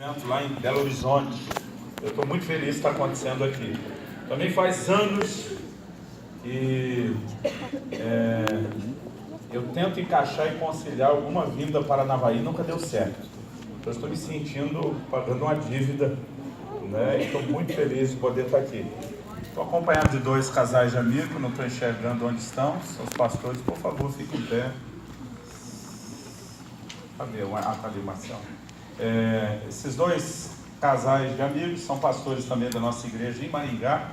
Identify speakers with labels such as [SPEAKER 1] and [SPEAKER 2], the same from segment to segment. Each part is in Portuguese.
[SPEAKER 1] evento lá em Belo Horizonte. Eu estou muito feliz de estar acontecendo aqui. Também faz anos que eu tento encaixar e conciliar alguma vinda para Navaí, nunca deu certo. Então, eu estou me sentindo pagando uma dívida, né? E estou muito feliz de poder estar aqui. Estou acompanhado de dois casais de amigos, não estou enxergando onde estão. São os pastores, por favor, fiquem em pé. Cadê o Marcelo? Esses dois casais de amigos são pastores também da nossa igreja em Maringá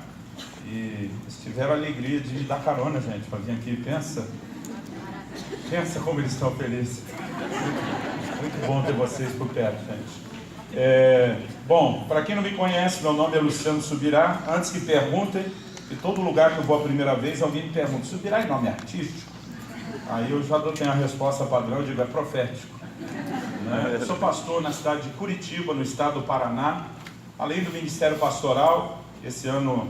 [SPEAKER 1] e tiveram a alegria de me dar carona, gente, para vir aqui. Pensa como eles estão felizes. Muito bom ter vocês por perto, gente. Bom, para quem não me conhece, meu nome é Luciano Subirá. Antes que perguntem, em todo lugar que eu vou a primeira vez, alguém me pergunta: Subirá é nome artístico? Aí eu já tenho a resposta padrão, eu digo: é profético. Eu sou pastor na cidade de Curitiba, no estado do Paraná. Além do ministério pastoral, esse ano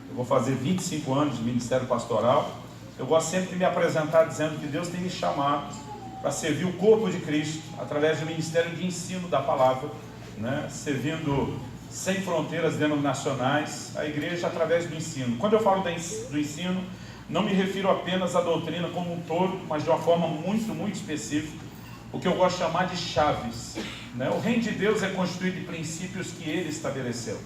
[SPEAKER 1] eu vou fazer 25 anos de ministério pastoral. Eu gosto sempre de me apresentar dizendo que Deus tem me chamado para servir o corpo de Cristo através do ministério de ensino da palavra, né? Servindo sem fronteiras denominacionais, a igreja através do ensino. Quando eu falo do ensino, não me refiro apenas à doutrina como um todo, mas de uma forma muito, muito específica, o que eu gosto de chamar de chaves, né? O reino de Deus é constituído de princípios que Ele estabeleceu.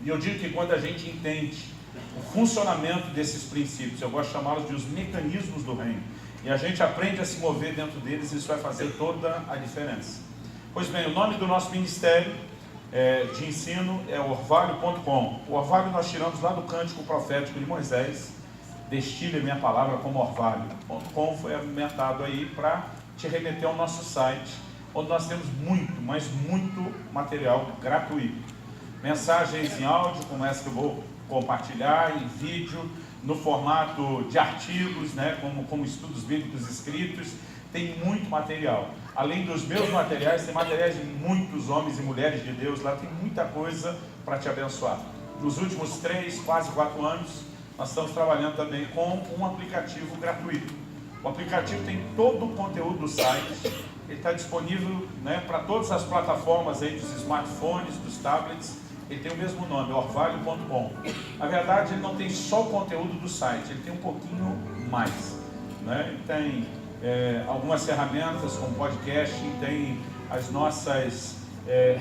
[SPEAKER 1] E eu digo que quando a gente entende o funcionamento desses princípios, eu gosto de chamá-los de os mecanismos do reino, e a gente aprende a se mover dentro deles, isso vai fazer toda a diferença. Pois bem, o nome do nosso ministério de ensino é orvalho.com. O orvalho nós tiramos lá do cântico profético de Moisés: destile a minha palavra como orvalho.com. Foi alimentado aí para te remeter ao nosso site, onde nós temos muito, mas muito material gratuito. Mensagens em áudio, como essa que eu vou compartilhar, em vídeo, no formato de artigos, né, como estudos bíblicos escritos. Tem muito material. Além dos meus materiais, tem materiais de muitos homens e mulheres de Deus lá, tem muita coisa para te abençoar. Nos últimos 3, quase 4 anos, nós estamos trabalhando também com um aplicativo gratuito. O aplicativo tem todo o conteúdo do site, ele está disponível, né, para todas as plataformas aí dos smartphones, dos tablets. Ele tem o mesmo nome, orvalho.com. Na verdade, ele não tem só o conteúdo do site, ele tem um pouquinho mais, né? Ele tem algumas ferramentas como podcast, tem as nossas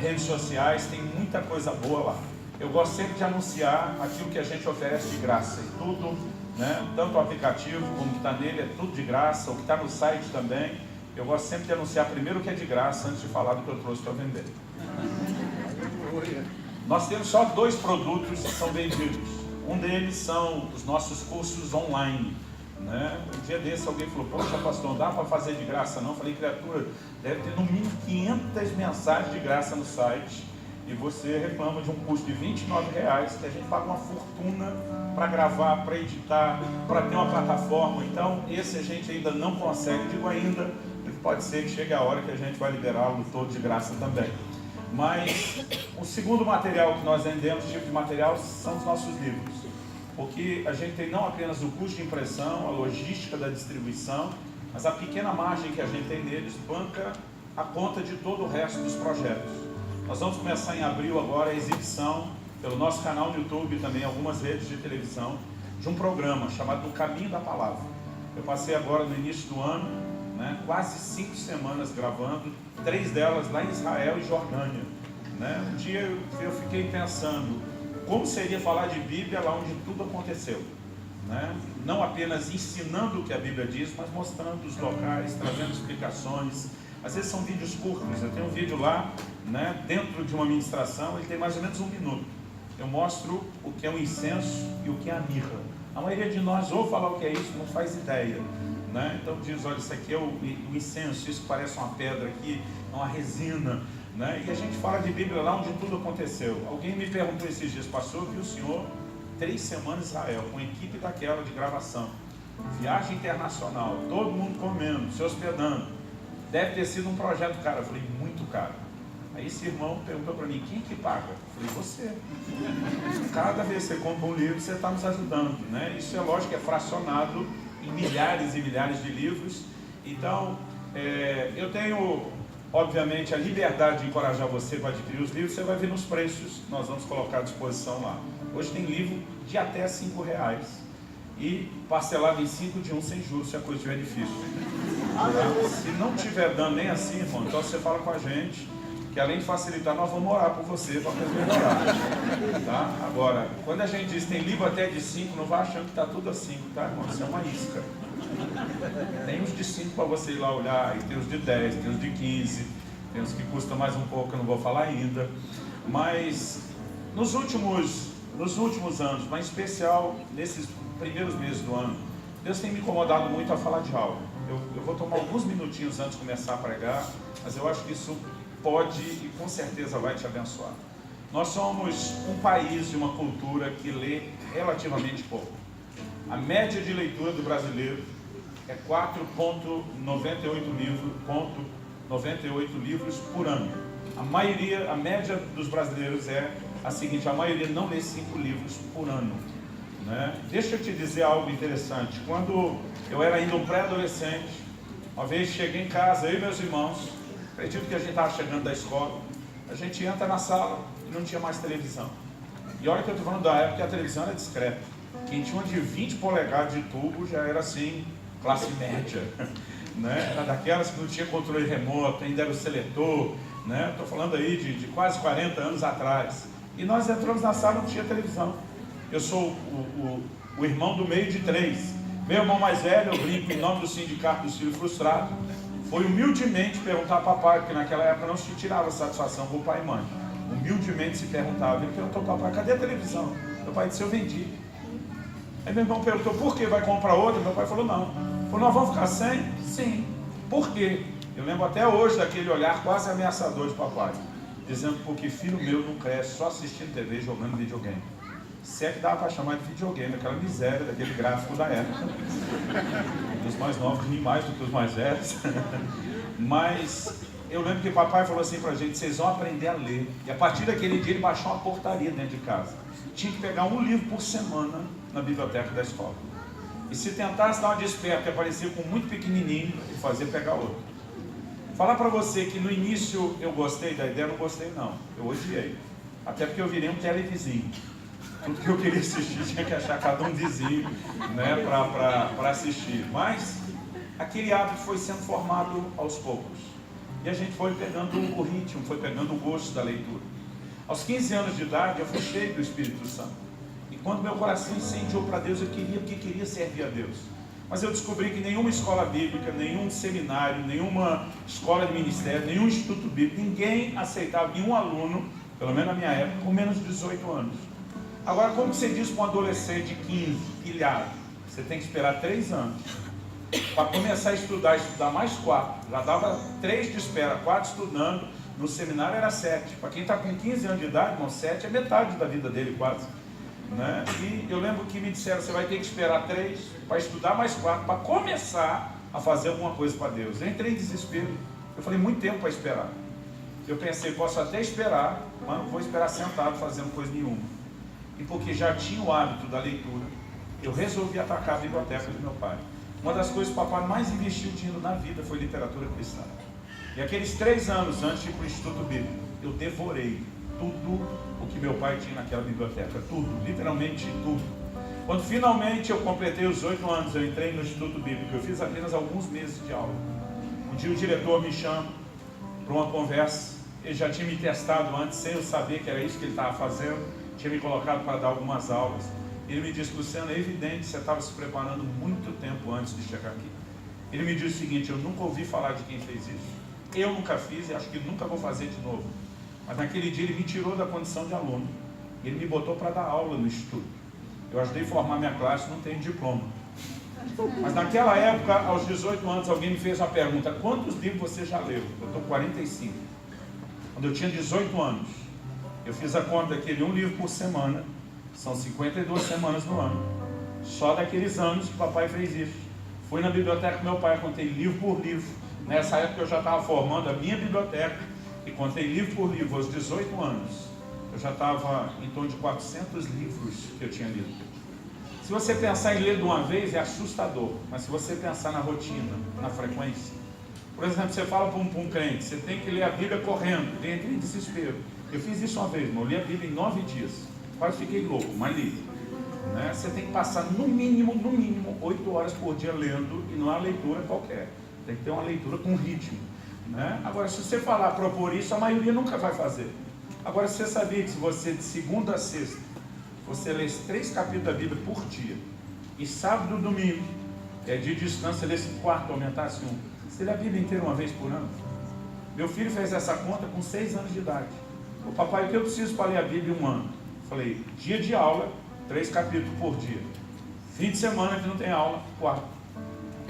[SPEAKER 1] redes sociais, tem muita coisa boa lá. Eu gosto sempre de anunciar aquilo que a gente oferece de graça, e tudo, né? Tanto o aplicativo como o que está nele é tudo de graça, o que está no site também. Eu gosto sempre de anunciar primeiro o que é de graça, antes de falar do que eu trouxe para vender. Nós temos só 2 produtos que são vendidos. Um deles são os nossos cursos online, né? Um dia desse alguém falou: poxa, pastor, não dá para fazer de graça não? Eu falei: criatura, deve ter no mínimo 500 mensagens de graça no site, e você reclama de um custo de R$29, que a gente paga uma fortuna para gravar, para editar, para ter uma plataforma. Então esse a gente ainda não consegue. Digo ainda, porque pode ser que chegue a hora que a gente vai liberá-lo todo de graça também. Mas o segundo material que nós vendemos, tipo de material, são os nossos livros. Porque a gente tem não apenas o custo de impressão, a logística da distribuição, mas a pequena margem que a gente tem neles banca a conta de todo o resto dos projetos. Nós vamos começar em abril agora a exibição, pelo nosso canal no YouTube e também algumas redes de televisão, de um programa chamado Do Caminho da Palavra. Eu passei agora no início do ano, né, quase 5 semanas gravando, 3 delas lá em Israel e Jordânia, né? Um dia eu fiquei pensando como seria falar de Bíblia lá onde tudo aconteceu, né? Não apenas ensinando o que a Bíblia diz, mas mostrando os locais, trazendo explicações. Às vezes são vídeos curtos. Eu tenho um vídeo lá, né, dentro de uma ministração, ele tem mais ou menos 1 minuto. Eu mostro o que é o incenso e o que é a mirra. A maioria de nós ouve falar o que é isso, não faz ideia, né? Então diz: olha, isso aqui é o incenso, isso parece uma pedra aqui, é uma resina, né? E a gente fala de Bíblia lá onde tudo aconteceu. Alguém me perguntou esses dias: pastor, viu o senhor 3 semanas em Israel, com a equipe daquela de gravação, viagem internacional, todo mundo comendo, se hospedando, deve ter sido um projeto caro. Eu falei: muito caro. Aí esse irmão perguntou para mim: quem que paga? Eu falei: você. Cada vez que você compra um livro, você está nos ajudando, né? Isso é lógico, é fracionado em milhares e milhares de livros. Então, eu tenho obviamente, a liberdade de encorajar você para adquirir os livros, você vai ver nos preços que nós vamos colocar à disposição lá. Hoje tem livro de até R$5 e parcelado em 5 de 1 sem juros, se a coisa estiver difícil. Tá? Se não estiver dando nem assim, irmão, então você fala com a gente, que além de facilitar, nós vamos orar por você para poder melhorar. Tá? Agora, quando a gente diz tem livro até de 5, não vai achando que está tudo a 5, tá, irmão? Isso é uma isca. Tem uns de 5 para você ir lá olhar, e tem os de 10, tem os de 15, tem os que custam mais um pouco, eu não vou falar ainda. Mas nos últimos anos, mas em especial nesses primeiros meses do ano, Deus tem me incomodado muito a falar de algo. Eu vou tomar alguns minutinhos antes de começar a pregar, mas eu acho que isso pode e com certeza vai te abençoar. Nós somos um país e uma cultura que lê relativamente pouco. A média de leitura do brasileiro é 4,98 livros por ano. A média dos brasileiros é a seguinte: a maioria não lê 5 livros por ano. Né? Deixa eu te dizer algo interessante. Quando eu era ainda um pré-adolescente, uma vez cheguei em casa, eu e meus irmãos, acredito que a gente estava chegando da escola, a gente entra na sala e não tinha mais televisão. E olha que eu estou falando da época que a televisão era discreta. Quem tinha uma de 20 polegadas de tubo já era assim, classe média. Né? Era daquelas que não tinha controle remoto, ainda era o seletor. Estou falando aí de quase 40 anos atrás. E nós entramos na sala e não tinha televisão. Eu sou o irmão do meio de 3. Meu irmão mais velho, eu brinco em nome do Sindicato dos Filhos Frustrados, foi humildemente perguntar ao papai, porque naquela época não se tirava satisfação com o pai e mãe. Humildemente se perguntava, ele perguntou ao papai: cadê a televisão? Meu pai disse: eu vendi. Aí meu irmão perguntou: por que? Vai comprar outra? Meu pai falou: não. Falou: nós vamos ficar sem? Sim. Por quê? Eu lembro até hoje daquele olhar quase ameaçador de papai, dizendo: porque filho meu não cresce só assistindo TV e jogando videogame. Se é que dava para chamar de videogame, aquela miséria daquele gráfico da época. Os mais novos riem mais do que os mais velhos. Mas eu lembro que o papai falou assim pra gente: vocês vão aprender a ler. E a partir daquele dia ele baixou uma portaria dentro de casa. Tinha que pegar um livro por semana na biblioteca da escola. E se tentasse dar uma desperta que aparecia com muito pequenininho, ele fazia pegar outro. Falar para você que no início eu gostei da ideia, não gostei não. Eu odiei. Até porque eu virei um televizinho. Tudo que eu queria assistir tinha que achar cada um vizinho, né, para assistir. Mas aquele hábito foi sendo formado aos poucos. E a gente foi pegando o ritmo, foi pegando o gosto da leitura. Aos 15 anos de idade eu fui cheio do Espírito Santo. E quando meu coração incendiou para Deus, eu queria servir a Deus. Mas eu descobri que nenhuma escola bíblica, nenhum seminário, nenhuma escola de ministério, nenhum instituto bíblico, ninguém aceitava nenhum aluno, pelo menos na minha época, com menos de 18 anos. Agora, como você diz para um adolescente de 15, pilhado, você tem que esperar 3 anos para começar a estudar mais 4. Já dava 3 de espera, 4 estudando. No seminário era 7. Para quem está com 15 anos de idade, irmão, 7 é metade da vida dele quase. Né? E eu lembro que me disseram: você vai ter que esperar 3 para estudar mais 4, para começar a fazer alguma coisa para Deus. Eu entrei em desespero. Eu falei: muito tempo para esperar. Eu pensei: posso até esperar, mas não vou esperar sentado fazendo coisa nenhuma. E porque já tinha o hábito da leitura, eu resolvi atacar a biblioteca do meu pai. Uma das coisas que o papai mais investiu dinheiro na vida foi literatura cristã. E aqueles 3 anos antes de ir para o Instituto Bíblico, eu devorei tudo o que meu pai tinha naquela biblioteca. Tudo, literalmente tudo. Quando finalmente eu completei os 8 anos, eu entrei no Instituto Bíblico. Eu fiz apenas alguns meses de aula. Um dia o diretor me chama para uma conversa. Ele já tinha me testado antes, sem eu saber que era isso que ele estava fazendo. Tinha me colocado para dar algumas aulas. Ele me disse: Luciano, é evidente que você estava se preparando muito tempo antes de chegar aqui. Ele me disse o seguinte: eu nunca ouvi falar de quem fez isso. Eu nunca fiz e acho que nunca vou fazer de novo. Mas naquele dia ele me tirou da condição de aluno. Ele me botou para dar aula no instituto. Eu ajudei a formar minha classe, não tenho diploma. Mas naquela época, aos 18 anos, alguém me fez uma pergunta: quantos livros você já leu? Eu estou com 45. Quando eu tinha 18 anos, eu fiz a conta daquele um livro por semana. São 52 semanas no ano. Só daqueles anos que o papai fez isso. Fui na biblioteca do meu pai, contei livro por livro. Nessa época eu já estava formando a minha biblioteca e contei livro por livro. Aos 18 anos, eu já estava em torno de 400 livros que eu tinha lido. Se você pensar em ler de uma vez, é assustador. Mas se você pensar na rotina, na frequência, Por exemplo, você fala para um crente, você tem que ler a Bíblia correndo, ele entra em desespero. Eu fiz isso uma vez, irmão, eu li a Bíblia em 9 dias. Quase fiquei louco, mas li. Né? Você tem que passar no mínimo 8 horas por dia lendo, e não é uma leitura qualquer. Tem que ter uma leitura com ritmo. Né? Agora, se você falar, propor isso, a maioria nunca vai fazer. Agora, você sabia que se você, de segunda a sexta, você lê 3 capítulos da Bíblia por dia, e sábado e domingo, é dia de descanso, você lê 4, aumentasse 1. Você lê a Bíblia inteira uma vez por ano. Meu filho fez essa conta com 6 anos de idade. O papai, o que eu preciso para ler a Bíblia em um ano? Falei, dia de aula, 3 capítulos por dia. Fim de semana que não tem aula, 4.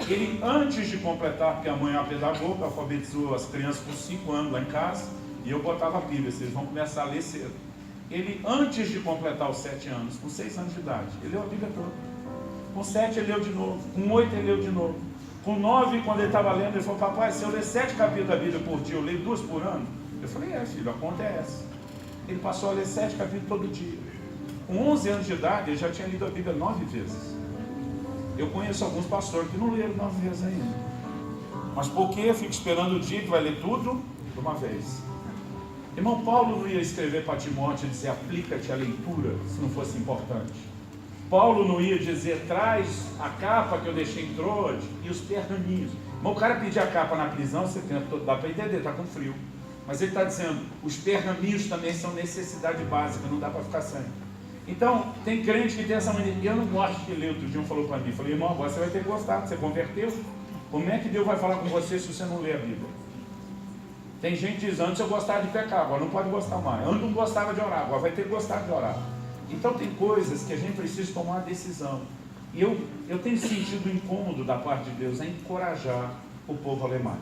[SPEAKER 1] Ele, antes de completar, porque a mãe é uma pedagoga, alfabetizou as crianças com 5 anos lá em casa, e eu botava a Bíblia, vocês vão começar a ler cedo. Ele, antes de completar os 7 anos, com 6 anos de idade, ele leu a Bíblia toda. Com 7 ele leu de novo, com 8 ele leu de novo. Com 9, quando ele estava lendo, ele falou, papai, se eu ler 7 capítulos da Bíblia por dia, eu leio 2 por ano? Eu falei, filho, a conta é essa. Ele passou a ler 7 capítulos todo dia. Com 11 anos de idade, ele já tinha lido a Bíblia 9 vezes. Eu conheço alguns pastores que não leram 9 vezes ainda. Mas por que eu fico esperando o dia que vai ler tudo de uma vez? Irmão, Paulo não ia escrever para Timóteo e dizer, aplica-te à leitura, se não fosse importante. Paulo não ia dizer, traz a capa que eu deixei em Troade e os pergaminhos. Mas o cara pedir a capa na prisão, você dá para entender, está com frio. Mas ele está dizendo, os pergaminhos também são necessidade básica, não dá para ficar sem. Então, tem crente que tem essa maneira. Eu não gosto de ler. Outro dia um falou para mim, falei, irmão, agora você vai ter que gostar, você converteu. Como é que Deus vai falar com você se você não lê a Bíblia? Tem gente que diz, antes eu gostava de pecar, agora não pode gostar mais. Antes não gostava de orar, agora vai ter que gostar de orar. Então tem coisas que a gente precisa tomar uma decisão. E eu tenho sentido o incômodo da parte de Deus a encorajar o povo a ler mais.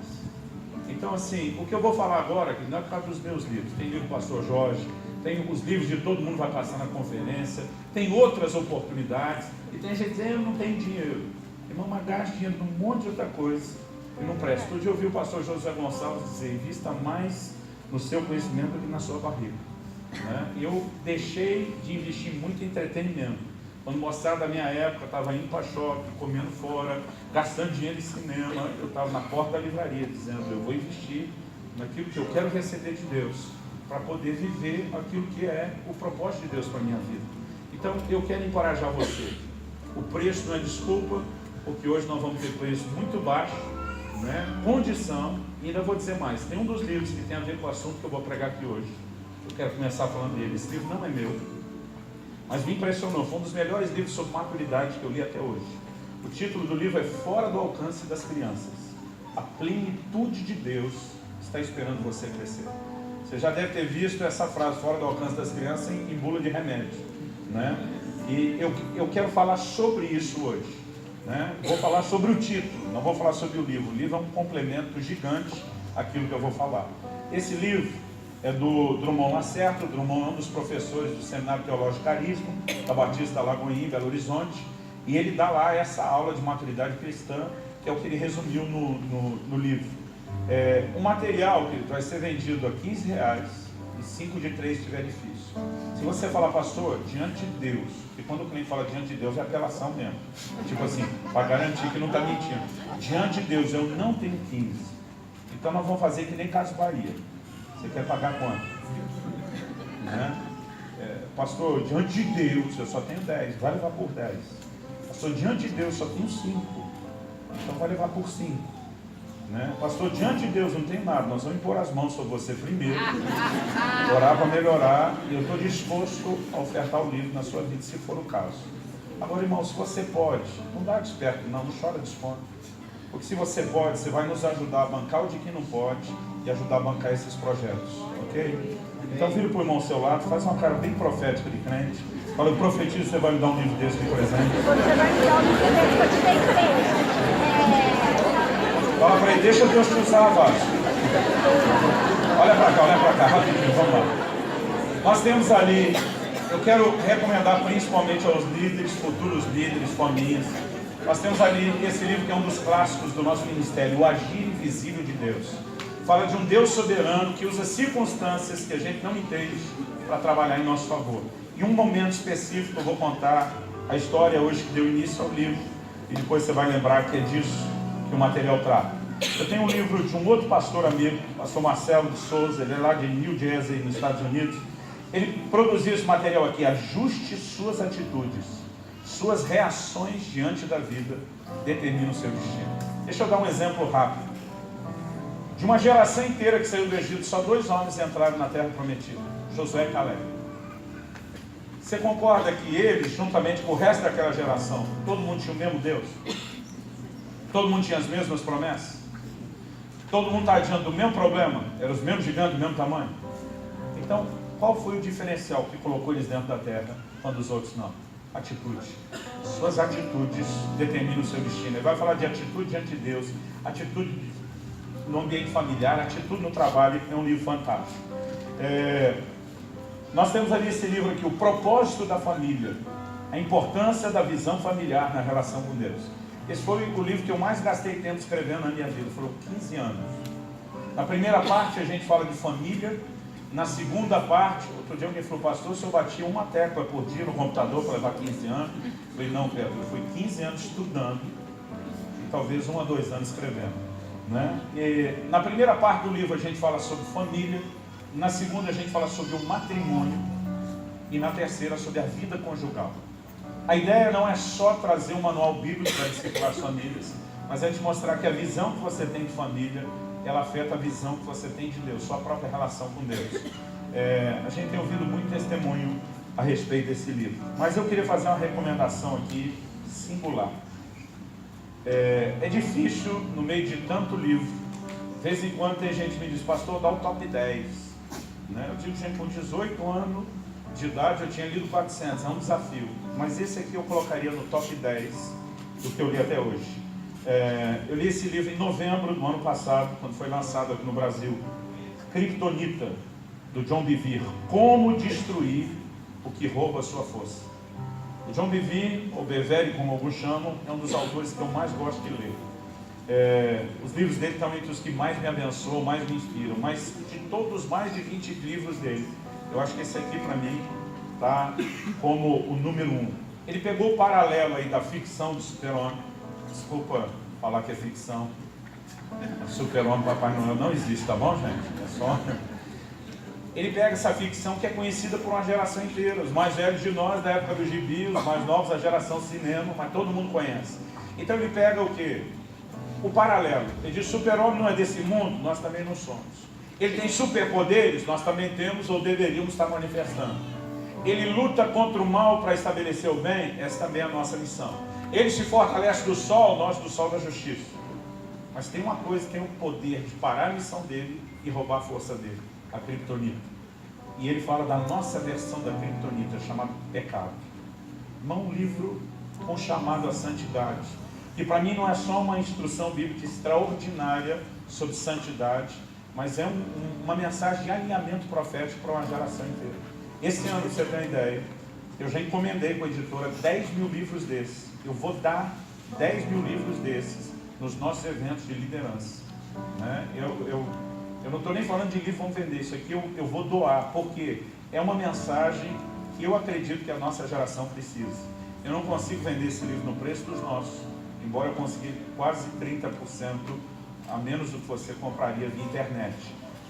[SPEAKER 1] Então assim, o que eu vou falar agora, que não é por causa dos meus livros, tem livro do pastor Jorge, tem os livros de todo mundo vai passar na conferência, tem outras oportunidades, e tem gente dizendo, eu não tenho dinheiro. Irmão, mas gasta dinheiro num monte de outra coisa e não presta. Outro dia eu ouvi o pastor José Gonçalves dizer, invista mais no seu conhecimento do que na sua barriga. Né? E eu deixei de investir muito em entretenimento. Quando mostrava da minha época, eu estava indo para shopping, comendo fora, gastando dinheiro em cinema, eu estava na porta da livraria dizendo, eu vou investir naquilo que eu quero receber de Deus, para poder viver aquilo que é o propósito de Deus para a minha vida. Então eu quero encorajar você. O preço não é desculpa, porque hoje nós vamos ter preço muito baixo, né? Condição, e ainda vou dizer mais, tem um dos livros que tem a ver com o assunto que eu vou pregar aqui hoje. Eu quero começar falando dele. Esse livro não é meu, mas me impressionou, foi um dos melhores livros sobre maturidade que eu li até hoje. O título do livro é Fora do Alcance das Crianças. A plenitude de Deus está esperando você crescer. Você já deve ter visto essa frase, fora do alcance das crianças, em bula de remédio, né? E eu quero falar sobre isso hoje, né? Vou falar sobre o título, não vou falar sobre o livro. O livro é um complemento gigante àquilo que eu vou falar. Esse livro é do Drummond Lacerda. O Drummond é um dos professores do Seminário Teológico Carisma, da Batista Lagoinha, em Belo Horizonte, e ele dá lá essa aula de maturidade cristã, que é o que ele resumiu no livro. O material que vai ser vendido a R$15 e 5 de 3 estiver difícil. Se você falar, pastor, diante de Deus, e quando o cliente fala diante de Deus é apelação mesmo, tipo assim, para garantir que não está mentindo. Diante de Deus eu não tenho 15, então nós vamos fazer que nem Casas Bahia. Você quer pagar quanto? Né? Pastor, diante de Deus eu só tenho 10, vai levar por 10. Pastor, diante de Deus eu só tenho 5, então vai levar por 5. Né? Pastor, diante de Deus não tem nada, nós vamos impor as mãos sobre você primeiro, orar para melhorar, e eu estou disposto a ofertar o livro na sua vida, se for o caso. Agora, irmão, se você pode, não dá desperto, não chora desconto, porque se você pode, você vai nos ajudar a bancar o de quem não pode e ajudar a bancar esses projetos, ok? Então vira para o irmão ao seu lado, faz uma cara bem profética de crente, fala, eu profetizo, você vai me dar um livro desse aqui, por exemplo.
[SPEAKER 2] Você vai me dar um livro desse que eu te dei preso.
[SPEAKER 1] Fala para ele, deixa Deus te usar, Vasco. Olha para cá, rapidinho, vamos lá. Nós temos ali, eu quero recomendar principalmente aos líderes, futuros líderes, famílias. Nós temos ali esse livro que é um dos clássicos do nosso ministério, O Agir Invisível de Deus. Fala de um Deus soberano que usa circunstâncias que a gente não entende para trabalhar em nosso favor. Em um momento específico eu vou contar a história hoje que deu início ao livro, e depois você vai lembrar que é disso que o material trata. Eu tenho um livro de um outro pastor amigo, pastor Marcelo de Souza, ele é lá de New Jersey, nos Estados Unidos. Ele produziu esse material aqui: ajuste suas atitudes, suas reações diante da vida determinam o seu destino. Deixa eu dar um exemplo rápido. De uma geração inteira que saiu do Egito, só 2 homens entraram na terra prometida: Josué e Caleb. Você concorda que eles, juntamente com o resto daquela geração, todo mundo tinha o mesmo Deus? Todo mundo tinha as mesmas promessas? Todo mundo estava diante do mesmo problema? Eram os mesmos gigantes, do mesmo tamanho? Então, qual foi o diferencial que colocou eles dentro da terra, quando os outros não? Atitude. Suas atitudes determinam o seu destino. Ele vai falar de atitude diante de Deus, atitude no ambiente familiar, atitude no trabalho. É um livro fantástico. Nós temos ali esse livro aqui, O Propósito da Família, a importância da visão familiar na relação com Deus. Esse foi o livro que eu mais gastei tempo escrevendo na minha vida, foram 15 anos. Na primeira parte a gente fala de família, na segunda parte, outro dia alguém falou: pastor, se eu batia uma tecla por dia no computador para levar 15 anos, eu falei: não, Pedro, eu fui 15 anos estudando e talvez 1 a 2 anos escrevendo, né? E na primeira parte do livro a gente fala sobre família, na segunda a gente fala sobre o matrimônio e na terceira sobre a vida conjugal. A ideia não é só trazer um manual bíblico para discipular as famílias, mas é te mostrar que a visão que você tem de família, ela afeta a visão que você tem de Deus, sua própria relação com Deus. A gente tem ouvido muito testemunho a respeito desse livro, mas eu queria fazer uma recomendação aqui singular. É difícil, no meio de tanto livro, de vez em quando tem gente que me diz: pastor, dá o top 10. Né? Eu digo, gente, com 18 anos de idade eu tinha lido 400, é um desafio. Mas esse aqui eu colocaria no top 10 do que eu li até hoje. Eu li esse livro em novembro do ano passado, quando foi lançado aqui no Brasil. Kryptonita, do John Bevere. Como destruir o que rouba a sua força. O John Bevere, ou Bevere como alguns chamam, é um dos autores que eu mais gosto de ler. Os livros dele estão entre os que mais me abençoam, mais me inspiram. Mas de todos os mais de 20 livros dele, eu acho que esse aqui para mim está como o número 1. Ele pegou o paralelo aí da ficção do Super-Homem. Desculpa falar que é ficção. Super-Homem, Papai Noel não existe, tá bom, gente? É só... Ele pega essa ficção que é conhecida por uma geração inteira. Os mais velhos de nós, da época do gibi, os mais novos, a geração cinema, mas todo mundo conhece. Então ele pega o quê? O paralelo. Ele diz: Super-Homem não é desse mundo, nós também não somos. Ele tem superpoderes, nós também temos ou deveríamos estar manifestando. Ele luta contra o mal para estabelecer o bem, essa também é a nossa missão. Ele se fortalece do sol, nós do sol da justiça. Mas tem uma coisa que tem o poder de parar a missão dele e roubar a força dele: a Kryptonita. E ele fala da nossa versão da Kryptonita, chamada pecado. Um livro com chamado à santidade, que para mim não é só uma instrução bíblica extraordinária sobre santidade, mas é uma mensagem de alinhamento profético para uma geração inteira. Esse ano, pra você ter uma ideia, eu já encomendei com a editora 10 mil livros desses. Eu vou dar 10 mil livros desses nos nossos eventos de liderança, né? Eu não estou nem falando de livro, vamos vender. Isso aqui eu vou doar, porque é uma mensagem que eu acredito que a nossa geração precisa. Eu não consigo vender esse livro no preço dos nossos, embora eu consiga quase 30% a menos do que você compraria via internet,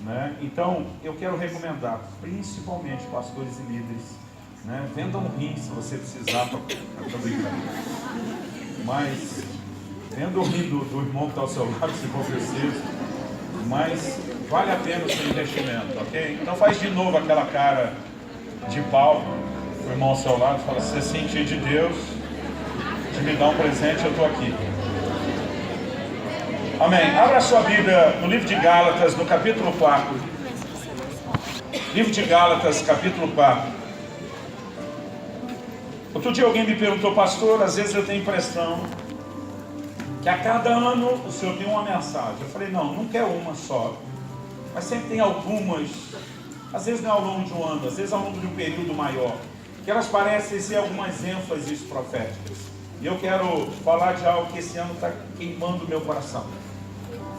[SPEAKER 1] né? Então, eu quero recomendar, principalmente pastores e líderes, né? Vendam um rim se você precisar, mas venda o rim do irmão que está ao seu lado, se for preciso, mas vale a pena o seu investimento, ok? Então faz de novo aquela cara de pau o irmão ao seu lado, fala: se você sentir de Deus de me dar um presente, eu estou aqui. Amém. Abra a sua Bíblia no livro de Gálatas, no capítulo 4. Livro de Gálatas, capítulo 4. Outro dia alguém me perguntou: pastor, às vezes eu tenho a impressão que a cada ano o senhor tem uma mensagem. Eu falei: não, nunca é uma só, mas sempre tem algumas, às vezes não é ao longo de um ano, às vezes ao longo de um período maior, que elas parecem ser algumas ênfases proféticas. E eu quero falar de algo que esse ano está queimando o meu coração.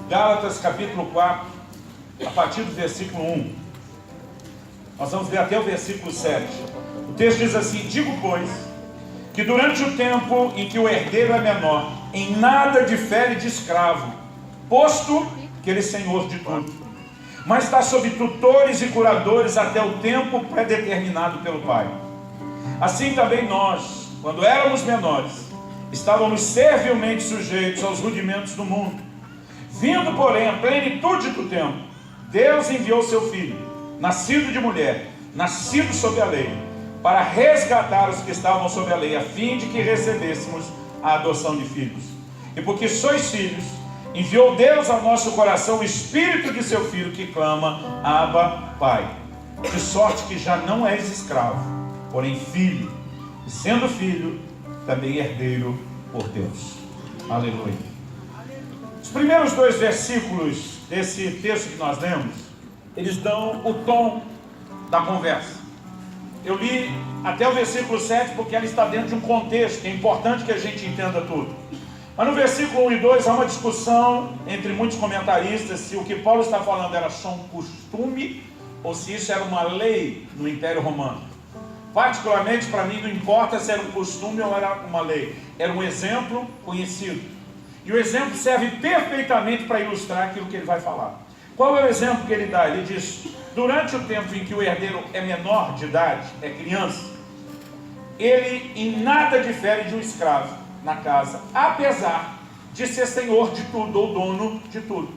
[SPEAKER 1] Gálatas capítulo 4, a partir do versículo 1. Nós vamos ver até o versículo 7. O texto diz assim: digo, pois, que durante o tempo em que o herdeiro é menor, em nada difere de escravo, posto que Ele é Senhor de tudo, mas está sob tutores e curadores até o tempo predeterminado pelo Pai. Assim também nós, quando éramos menores, estávamos servilmente sujeitos aos rudimentos do mundo. Vindo, porém, à plenitude do tempo, Deus enviou seu Filho, nascido de mulher, nascido sob a lei, para resgatar os que estavam sob a lei, a fim de que recebêssemos a adoção de filhos. E porque sois filhos, enviou Deus ao nosso coração o Espírito de seu Filho, que clama, Abba, Pai. De sorte que já não és escravo, porém filho, e sendo filho, também herdeiro por Deus. Aleluia. Os primeiros 2 versículos desse texto que nós lemos, eles dão o tom da conversa. Eu li até o versículo 7 porque ela está dentro de um contexto, que é importante que a gente entenda tudo. Mas no versículo 1 e 2 há uma discussão entre muitos comentaristas se o que Paulo está falando era só um costume ou se isso era uma lei no Império Romano. Particularmente para mim não importa se era um costume ou era uma lei, era um exemplo conhecido. E o exemplo serve perfeitamente para ilustrar aquilo que ele vai falar. Qual é o exemplo que ele dá? Ele diz, durante o tempo em que o herdeiro é menor de idade, é criança, ele em nada difere de um escravo na casa, apesar de ser senhor de tudo ou dono de tudo.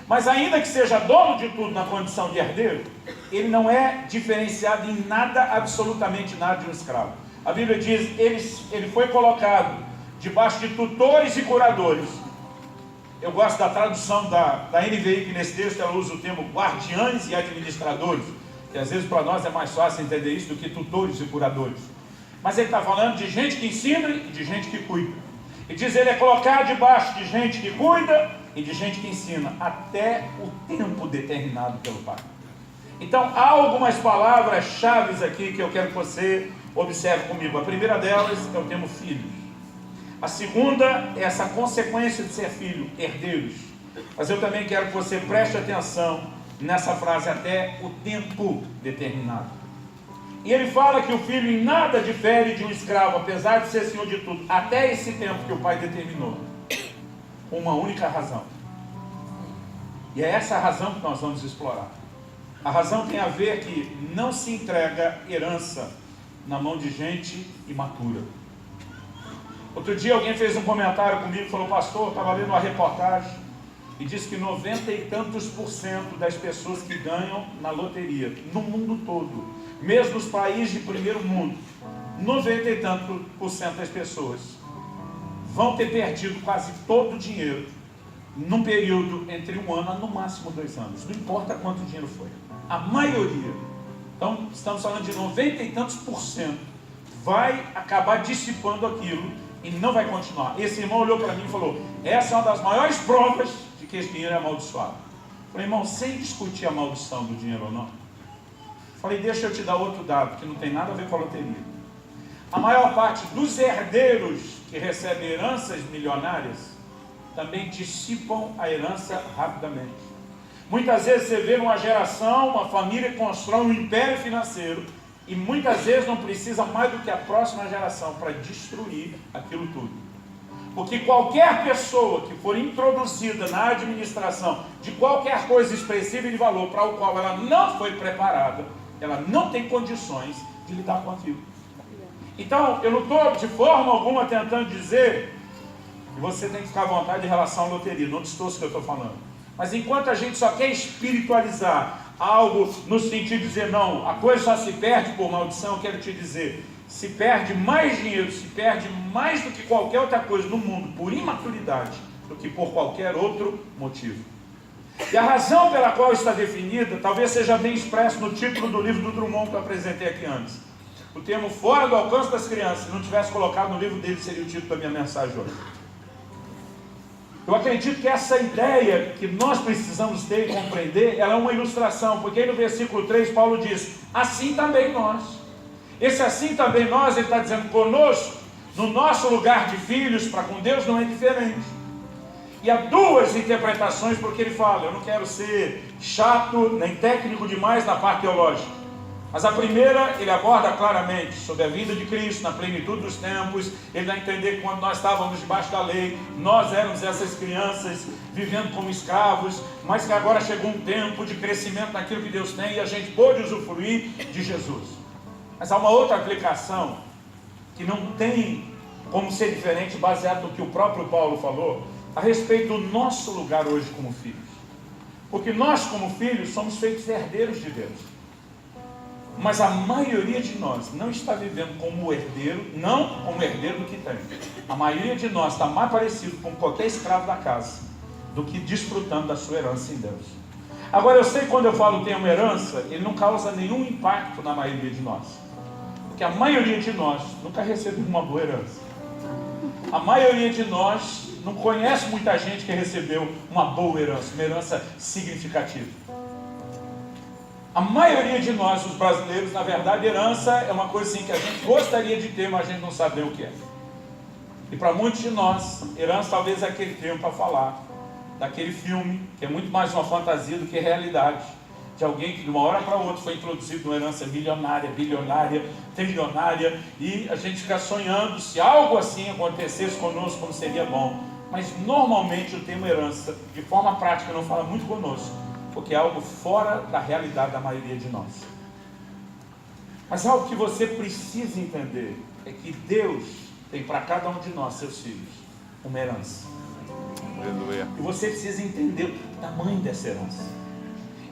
[SPEAKER 1] Mas ainda que seja dono de tudo na condição de herdeiro, ele não é diferenciado em nada, absolutamente nada, de um escravo. A Bíblia diz, ele foi colocado debaixo de tutores e curadores. Eu gosto da tradução da NVI, que nesse texto ela usa o termo guardiães e administradores, que às vezes para nós é mais fácil entender isso do que tutores e curadores. Mas ele está falando de gente que ensina e de gente que cuida. E diz, ele é colocado debaixo de gente que cuida e de gente que ensina, até o tempo determinado pelo Pai. Então, há algumas palavras-chave aqui que eu quero que você observe comigo. A primeira delas é o termo filhos. A segunda é essa consequência de ser filho, herdeiros. Mas eu também quero que você preste atenção nessa frase, até o tempo determinado. E ele fala que o filho em nada difere de um escravo, apesar de ser senhor de tudo, até esse tempo que o pai determinou. Uma única razão. E é essa a razão que nós vamos explorar. A razão tem a ver que não se entrega herança na mão de gente imatura. Outro dia alguém fez um comentário comigo e falou, pastor, eu estava lendo uma reportagem e disse que 90 e tantos % das pessoas que ganham na loteria, no mundo todo, mesmo nos países de primeiro mundo, 90 e tantos % das pessoas vão ter perdido quase todo o dinheiro num período entre 1 ano a no máximo 2 anos. Não importa quanto dinheiro foi. A maioria. Então, estamos falando de 90 e tantos % vai acabar dissipando aquilo e não vai continuar. Esse irmão olhou para mim e falou, essa é uma das maiores provas de que esse dinheiro é amaldiçoado. Eu falei, irmão, sem discutir a maldição do dinheiro ou não. Eu falei, deixa eu te dar outro dado, que não tem nada a ver com a loteria. A maior parte dos herdeiros que recebem heranças milionárias também dissipam a herança rapidamente. Muitas vezes você vê uma geração, uma família que constrói um império financeiro e muitas vezes não precisa mais do que a próxima geração para destruir aquilo tudo. Porque qualquer pessoa que for introduzida na administração de qualquer coisa expressiva e de valor para o qual ela não foi preparada, ela não tem condições de lidar com aquilo. Então, eu não estou de forma alguma tentando dizer que você tem que ficar à vontade em relação à loteria, não distorça o que eu estou falando. Mas enquanto a gente só quer espiritualizar algo no sentido de dizer, não, a coisa só se perde por maldição, eu quero te dizer, se perde mais dinheiro, se perde mais do que qualquer outra coisa no mundo, por imaturidade, do que por qualquer outro motivo. E a razão pela qual está definida, talvez seja bem expresso no título do livro do Drummond que eu apresentei aqui antes. O termo fora do alcance das crianças, se não tivesse colocado no livro dele, seria o título da minha mensagem hoje. Eu acredito que essa ideia que nós precisamos ter e compreender, ela é uma ilustração, porque aí no versículo 3 Paulo diz, assim também nós. Esse assim também nós, ele está dizendo conosco, no nosso lugar de filhos, para com Deus não é diferente. E há duas interpretações porque ele fala, eu não quero ser chato nem técnico demais na parte teológica. Mas a primeira, ele aborda claramente sobre a vinda de Cristo na plenitude dos tempos. Ele dá a entender que quando nós estávamos debaixo da lei, nós éramos essas crianças vivendo como escravos, mas que agora chegou um tempo de crescimento naquilo que Deus tem e a gente pôde usufruir de Jesus. Mas há uma outra aplicação que não tem como ser diferente, baseado no que o próprio Paulo falou, a respeito do nosso lugar hoje como filhos. Porque nós, como filhos, somos feitos herdeiros de Deus. Mas a maioria de nós não está vivendo como herdeiro, não como herdeiro do que tem. A maioria de nós está mais parecido com qualquer escravo da casa do que desfrutando da sua herança em Deus. Agora, eu sei que quando eu falo o termo herança, ele não causa nenhum impacto na maioria de nós. Porque a maioria de nós nunca recebeu uma boa herança. A maioria de nós não conhece muita gente que recebeu uma boa herança, uma herança significativa. A maioria de nós, os brasileiros, na verdade, herança é uma coisa assim que a gente gostaria de ter, mas a gente não sabe nem o que é. E para muitos de nós, herança talvez é aquele termo para falar daquele filme, que é muito mais uma fantasia do que realidade, de alguém que de uma hora para outra foi introduzido numa herança milionária, bilionária, trilionária, e a gente fica sonhando se algo assim acontecesse conosco, como seria bom. Mas normalmente o termo herança, de forma prática, não fala muito conosco, porque é algo fora da realidade da maioria de nós. Mas algo que você precisa entender é que Deus tem para cada um de nós, seus filhos, uma herança.
[SPEAKER 3] Aleluia.
[SPEAKER 1] E você precisa entender o tamanho dessa herança.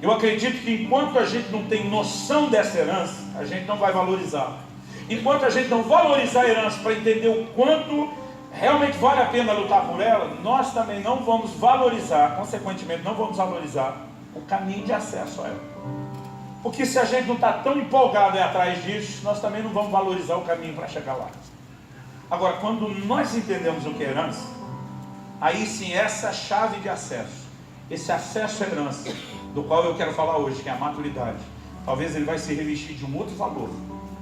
[SPEAKER 1] Eu acredito que enquanto a gente não tem noção dessa herança, a gente não vai valorizar. Enquanto a gente não valorizar a herança para entender o quanto realmente vale a pena lutar por ela, nós também não vamos valorizar, consequentemente não vamos valorizar o caminho de acesso a ela. Porque se a gente não está tão empolgado atrás disso, nós também não vamos valorizar o caminho para chegar lá. Agora, quando nós entendemos o que é herança, aí sim, essa chave de acesso, esse acesso à herança, do qual eu quero falar hoje, que é a maturidade, talvez ele vai se revestir de um outro valor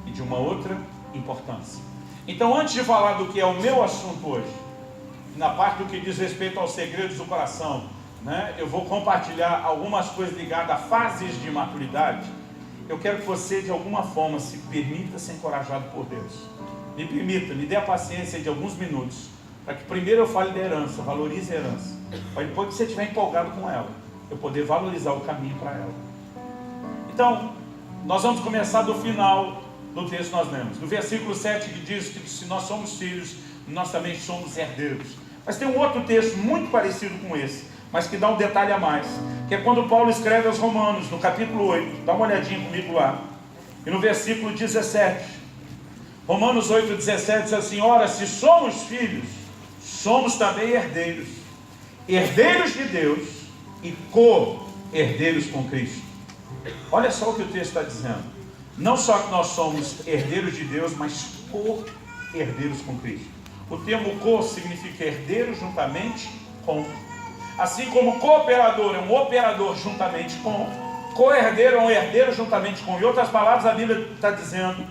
[SPEAKER 1] e de uma outra importância. Então, antes de falar do que é o meu assunto hoje, na parte do que diz respeito aos segredos do coração, eu vou compartilhar algumas coisas ligadas a fases de maturidade. Eu quero que você, de alguma forma, se permita ser encorajado por Deus. Me permita, me dê a paciência de alguns minutos, para que primeiro eu fale da herança, valorize a herança, para depois que você estiver empolgado com ela, eu poder valorizar o caminho para ela. Então, nós vamos começar do final do texto que nós lemos. No versículo 7 que diz que se nós somos filhos, nós também somos herdeiros. Mas tem um outro texto muito parecido com esse, mas que dá um detalhe a mais, que é quando Paulo escreve aos Romanos, no capítulo 8, dá uma olhadinha comigo lá, e no versículo 17, Romanos 8, 17 diz assim: ora, se somos filhos, somos também herdeiros, herdeiros de Deus e co-herdeiros com Cristo. Olha só o que o texto está dizendo, não só que nós somos herdeiros de Deus, mas co-herdeiros com Cristo. O termo co significa herdeiro juntamente com. Assim como cooperador é um operador juntamente com, co-herdeiro é um herdeiro juntamente com. Em outras palavras, a Bíblia está dizendo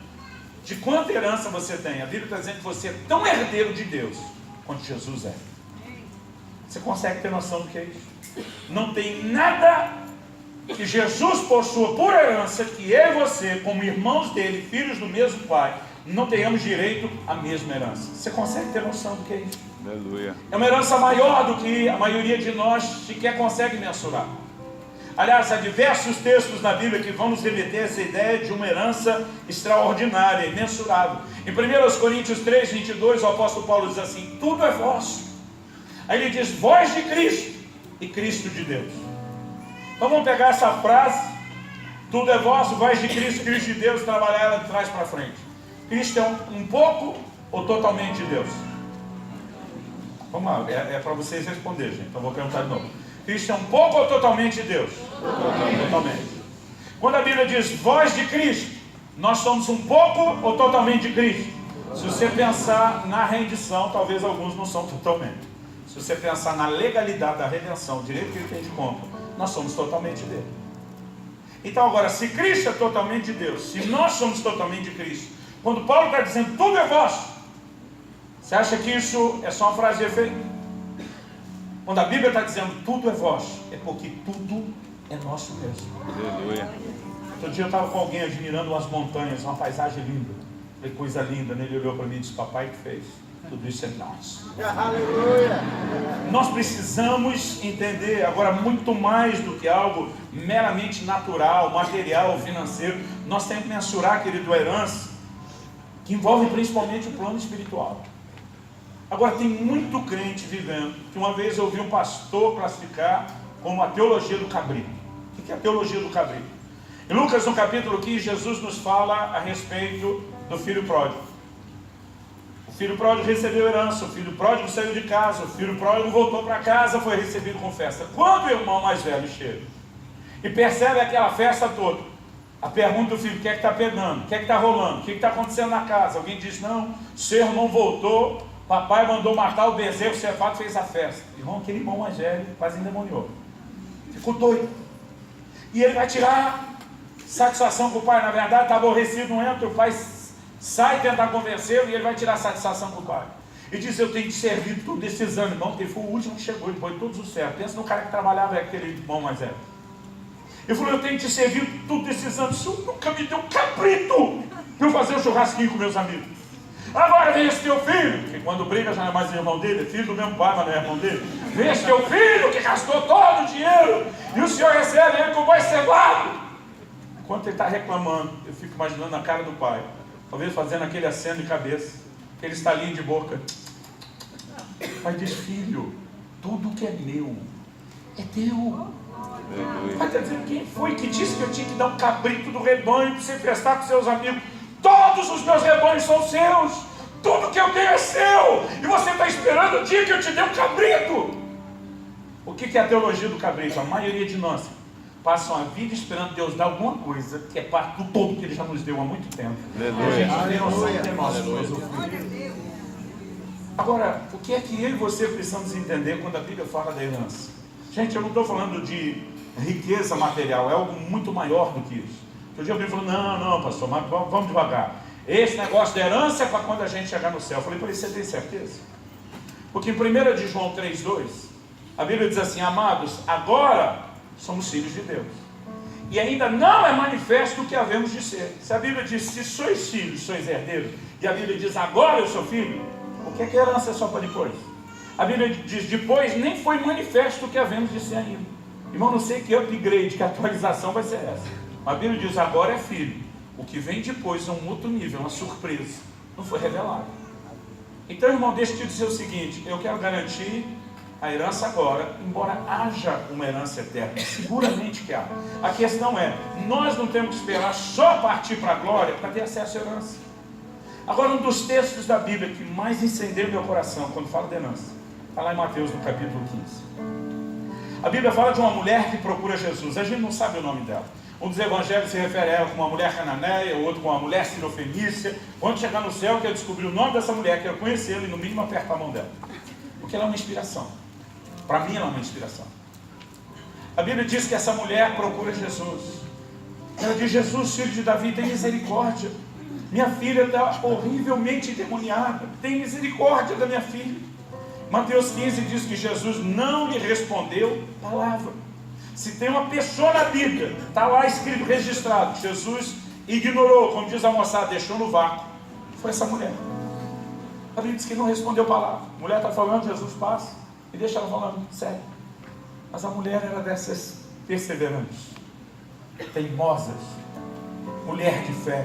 [SPEAKER 1] de quanta herança você tem. A Bíblia está dizendo que você é tão herdeiro de Deus quanto Jesus é. Você consegue ter noção do que é isso? Não tem nada que Jesus possua por herança que eu e você, como irmãos dele, filhos do mesmo Pai, não tenhamos direito à mesma herança. Você consegue ter noção do que é isso?
[SPEAKER 3] Aleluia.
[SPEAKER 1] É uma herança maior do que a maioria de nós sequer consegue mensurar. Aliás, há diversos textos na Bíblia que vão nos remeter a essa ideia de uma herança extraordinária, imensurável. Em 1 Coríntios 3, 22, o apóstolo Paulo diz assim: tudo é vosso. Aí ele diz: vós de Cristo e Cristo de Deus. Então vamos pegar essa frase, tudo é vosso, vós de Cristo, Cristo de Deus, trabalhar ela de trás para frente. Cristo é um pouco ou totalmente de Deus? Vamos lá, é para vocês responderem, gente. Então vou perguntar de novo. Cristo é um pouco ou totalmente de Deus? Totalmente. Quando a Bíblia diz vós de Cristo, nós somos um pouco ou totalmente de Cristo? Se você pensar na rendição, talvez alguns não são totalmente. Se você pensar na legalidade da redenção, o direito que ele tem de compra, nós somos totalmente dele. Então agora, se Cristo é totalmente de Deus, se nós somos totalmente de Cristo, quando Paulo está dizendo tudo é vosso, você acha que isso é só uma frase de efeito? Quando a Bíblia está dizendo tudo é vosso, é porque tudo é nosso mesmo.
[SPEAKER 3] Aleluia.
[SPEAKER 1] Outro dia eu estava com alguém admirando as montanhas, uma paisagem linda. Falei, coisa linda, né? Ele olhou para mim e disse, papai que fez. Tudo isso é nosso.
[SPEAKER 4] Aleluia!
[SPEAKER 1] Nós precisamos entender, agora muito mais do que algo meramente natural, material, financeiro. Nós temos que mensurar, querido, a herança, que envolve principalmente o plano espiritual. Agora tem muito crente vivendo, que uma vez eu ouvi um pastor classificar como a teologia do cabrito. O que é a teologia do cabrito? Em Lucas, no capítulo 15, Jesus nos fala a respeito do filho pródigo. O filho pródigo recebeu herança, o filho pródigo saiu de casa, o filho pródigo voltou para casa, foi recebido com festa. Quando o irmão mais velho chega e percebe aquela festa toda, a pergunta do filho, o que é que está pegando? O que é que está rolando? O que está acontecendo na casa? Alguém diz, não, seu irmão voltou, papai mandou matar o bezerro, o cefado fez a festa. Irmão, aquele irmão mais velho quase endemoniou. Ficou doido. E ele vai tirar satisfação com o pai. Na verdade, está aborrecido, não entra, o pai sai tentar convencê-lo e ele vai tirar satisfação com o pai. E diz, eu tenho que servir tudo esses anos, irmão, porque ele foi o último que chegou, ele foi todos os certos. Pensa no cara que trabalhava, aquele irmão mais velho. Ele falou, eu tenho que te servir tudo esses anos, o senhor nunca me deu um cabrito para eu fazer um churrasquinho com meus amigos. Agora vem esse teu filho, que quando briga já não é mais irmão dele, é filho do mesmo pai, mas não é irmão dele. Vem esse teu filho que gastou todo o dinheiro e o senhor recebe ele com voz cevado. Enquanto ele está reclamando, eu fico imaginando a cara do pai, talvez fazendo aquele aceno de cabeça, aquele estalinho de boca. O pai diz, filho, tudo que é meu é teu. O pai está dizendo, quem foi que disse que eu tinha que dar um cabrito do rebanho para você festar com seus amigos? Todos os meus rebanhos são seus, tudo que eu tenho é seu, e você está esperando o dia que eu te dê um cabrito. O que é a teologia do cabrito? A maioria de nós passam a vida esperando Deus dar alguma coisa que é parte do todo que Ele já nos deu há muito tempo.
[SPEAKER 3] Aleluia.
[SPEAKER 1] A gente não tem noção que é nosso. Agora, o que é que eu e você precisamos entender quando a Bíblia fala da herança? Gente, eu não estou falando de riqueza material, é algo muito maior do que isso. Outro dia alguém falou, não, pastor, mas vamos devagar. Esse negócio de herança é para quando a gente chegar no céu. Eu falei para ele, você tem certeza? Porque em 1 de João 3,2, a Bíblia diz assim, amados, agora somos filhos de Deus. E ainda não é manifesto o que havemos de ser. Se a Bíblia diz, se sois filhos, sois herdeiros, e a Bíblia diz, agora eu sou filho, o que é que herança é só para depois? A Bíblia diz, depois nem foi manifesto o que havemos de ser ainda. Irmão, não sei que upgrade, que atualização vai ser essa. A Bíblia diz, agora é filho. O que vem depois é um outro nível, uma surpresa. Não foi revelado. Então, irmão, deixa eu te dizer o seguinte, eu quero garantir a herança agora, embora haja uma herança eterna. Seguramente que há. A questão é, nós não temos que esperar só partir para a glória para ter acesso à herança. Agora, um dos textos da Bíblia que mais incendeia meu coração quando fala de herança, está lá em Mateus, no capítulo 15. A Bíblia fala de uma mulher que procura Jesus. A gente não sabe o nome dela. Um dos evangelhos se refere a ela como uma mulher cananeia, o outro como uma mulher sirofenícia. Quando chegar no céu, eu quero descobrir o nome dessa mulher, quero conhecê-la e no mínimo apertar a mão dela. Porque ela é uma inspiração. Para mim ela é uma inspiração. A Bíblia diz que essa mulher procura Jesus. Ela diz, Jesus, filho de Davi, tem misericórdia. Minha filha está horrivelmente endemoniada. Tem misericórdia da minha filha. Mateus 15 diz que Jesus não lhe respondeu palavra. Se tem uma pessoa na Bíblia, está lá escrito, registrado, Jesus ignorou, como diz a moçada, deixou no vácuo, foi essa mulher. A Bíblia diz que não respondeu palavra. A mulher está falando, Jesus passa e deixa ela falando, sério. Mas a mulher era dessas perseverantes, teimosas, mulher de fé.